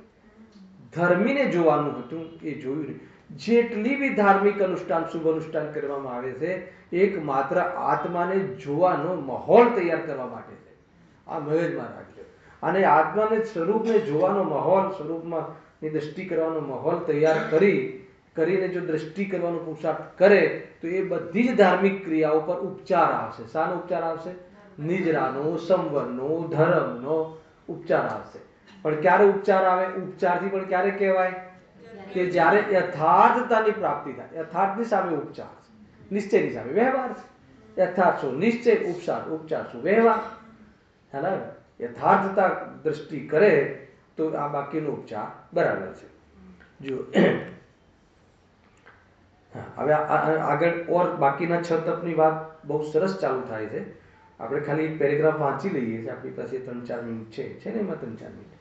ધર્મીને જોવાનું હતું એ જોયું નહીં. જેટલી બી ધાર્મિક અનુષ્ઠાન, શુભ અનુષ્ઠાન કરવામાં આવે છે, એક માત્ર આત્માને જોવાનો માહોલ તૈયાર કરવા માટે છે. આ મગજમાં રાખજો. અને આત્માને સ્વરૂપને જોવાનો માહોલ, સ્વરૂપમાં દ્રષ્ટિ કરવાનો માહોલ તૈયાર કરીને જો દ્રષ્ટિ કરવાનો પુરુષાર્થ કરે તો એ બધી જ ધાર્મિક ક્રિયાઓ પર ઉપચાર આવશે. શાનો ઉપચાર આવશે? નિજરાનો, સંવરનો, ધર્મનો ઉપચાર આવશે. પણ ક્યારે ઉપચાર આવે? ઉપચારથી પણ ક્યારે કહેવાય? કે જ્યારે યથાર્થતાની પ્રાપ્તિ થાય. યથાર્થની સામે ઉપચાર, નિશ્ચયની સામે વ્યવહાર છે. યથાર્થ શું? નિશ્ચય. ઉપચાર શું? વ્યવહાર. યથાર્થતા દ્રષ્ટિ કરે તો આ બાકીનો ઉપચાર બરાબર છે. જો હવે આગળ ઓર બાકીના 6 તપની વાત બહુ સરસ ચાલુ થાય છે. આપણે ખાલી એક પેરેગ્રાફ વાંચી લઈએ છીએ. આપણી પાસે 3-4 મિનિટ છે ને, એમાં 3-4 મિનિટ.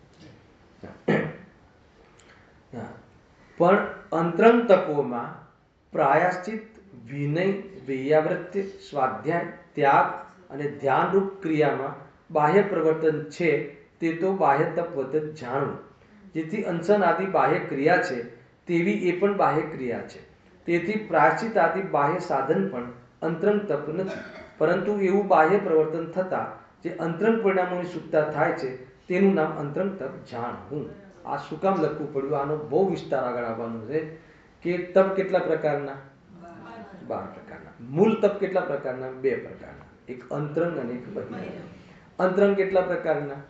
પણ અંતરંગ તપોમાં પ્રાયશ્ચિત, વિનય, વૈયાવૃત્ય, સ્વાધ્યાય, ત્યાગ અને ધ્યાનરૂપ ક્રિયામાં બાહ્ય પ્રવર્તન છે તે તો બાહ્ય તપવત જ જાણવું. જેથી અનશન આદિ બાહ્ય ક્રિયા છે તેવી એ પણ બાહ્ય ક્રિયા છે. તેથી પ્રાયશ્ચિત આદિ બાહ્ય સાધન પણ અંતરંગ તપ નથી, પરંતુ એવું બાહ્ય પ્રવર્તન થતા જે અંતરંગ પરિણામોની સુખતા થાય છે તેનું નામ અંતરંગ તપ જાણવું. આ શું કામ લખવું પડ્યું? આનો બહુ વિસ્તાર આગળ આવવાનો છે કે તપ કેટલા પ્રકારના? 12 પ્રકારના. મૂળ તપ કેટલા પ્રકારના? 2 પ્રકારના. એક અંતરંગ અને એક બહિરંગ. અંતરંગ કેટલા પ્રકારના?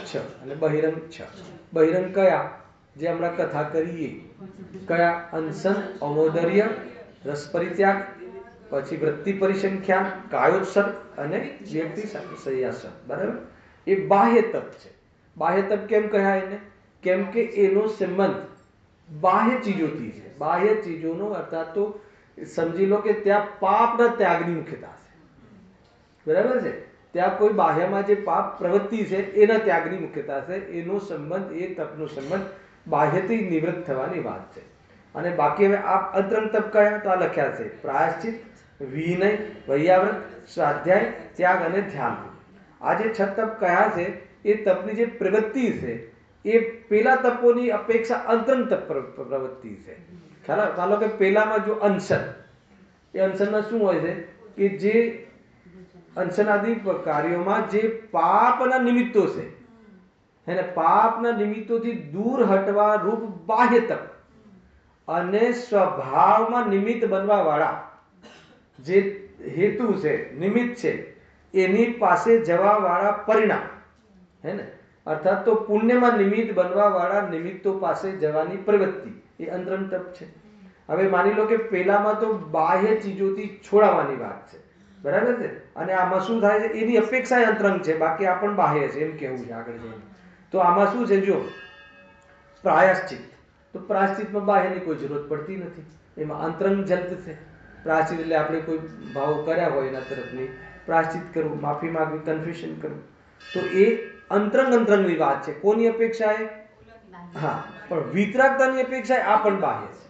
6. અને બહિરંગ 6. બહિરંગ કયા? જે હમણાં કથા કરીએ. કયા? અનશન, અમોદર્ય, રસ પરિત્યાગ, પછી વૃત્તિ પરિસંખ્યાન, કાયોત્સર્ગ અને વ્યક્તિ સંન્યાસન, બરાબર. એ બાહ્ય તપ છે. બાહ્ય તપ કેમ કહ્યા એને? કેમ કે એનો સંબંધ બાહ્ય ચીજોથી છે. બાહ્ય ચીજોનો અર્થાત તો સમજી લો કે ત્યાં પાપના ત્યાગની મુખ્યતા છે, બરાબર છે. ત્યાં કોઈ બાહ્યમાં જે પાપ પ્રવૃત્તિ છે એના ત્યાગની મુખ્યતા છે. એનો સંબંધ, એ તપનો સંબંધ બાહ્યથી નિવૃત્ત થવાની વાત છે. અને બાકી હવે આ અંતરંગ તપ કયા તો આ લખ્યા છે: પ્રાયશ્ચિત, વિનય, વૈયાવ્રત, સ્વાધ્યાય, ત્યાગ અને ધ્યાન. આ જે 6 તપ કયા છે એ તપની જે પ્રવૃત્તિ છે એ પેલા તપોની અપેક્ષા અંતરંગ તપ પ્રવૃત્તિ છે. ખ્યાલ? ચાલો કે પેલામાં જો અનશન, એ અનશનમાં શું હોય છે કે જે અનશનાદિ કાર્યોમાં જે પાપના નિમિત્તો છે, એને પાપના નિમિત્તોથી દૂર હટવા રૂપ બાહ્ય તપ અને સ્વભાવમાં નિમિત્ત બનવા વાળા જે હેતુ છે, નિમિત્ત છે, એની પાસે જવા વાળા પરિણામ, હે ને, અર્થાત તો પુણ્યમાં નિમિત્ત બનવા વાળા નિમિત્તો પાસે જવાની પ્રવૃત્તિ, એ અંતરંગ તપ છે. હવે માની લો કે પેલામાં તો બાહ્ય ચીજોથી છોડાવવાની વાત છે, બરાબર છે. અને આમાં શું થાય છે? એની અપેક્ષા અંતરંગ છે, બાકી આ પણ બાહ્ય છે, એમ કેવું છે આગળ જઈને. તો આમાં શું છે? જો પ્રાયશ્ચિત, તો પ્રાયશ્ચિતમાં બાહ્યની કોઈ જરૂરત પડતી નથી, એમાં અંતરંગ જલ્દ છે. પ્રાયશ્ચિત એટલે આપણે કોઈ ભાવ કર્યા હોય એના તરફની પ્રાયશ્ચિત કરવું, માફી માંગવી, કન્ફ્યુશન કરવું, તો એ અંતરંગની વાત છે. કોની અપેક્ષા એ? હા, પણ વિતરાગતાની અપેક્ષા આ પણ બાહ્ય છે.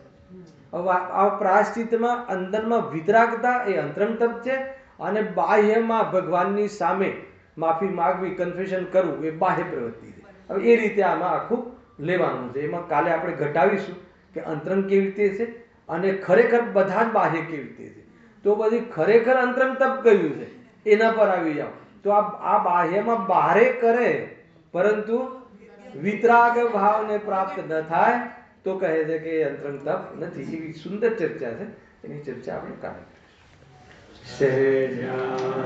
હવે આ પ્રાયશ્ચિતમાં અંદરમાં વિતરાગતા એ અંતરંગ તપ છે, અને બાહ્યમાં ભગવાનની સામે માફી માંગવી, કન્ફ્યુશન કરવું એ બાહ્ય પ્રવૃત્તિ છે. હવે એ રીતે આમાં આખું લેવાનું છે. એમાં કાલે આપણે ઘટાવીશું કે અંતરંગ કેવી રીતે છે અને ખરેખર બધા જ બાહ્ય કેવી રીતે છે. તો પછી ખરેખર અંતરંગ તપ કયું છે એના પર આવી જાઓ. તો આ બાહ્યમાં બારે કરે પરંતુ વિતરાગ ભાવને પ્રાપ્ત ન થાય તો કહે છે કે અંતરંગ તપ નથી. એવી સુંદર ચર્ચા છે, એની ચર્ચા આપણે કાલે સહજાનંદ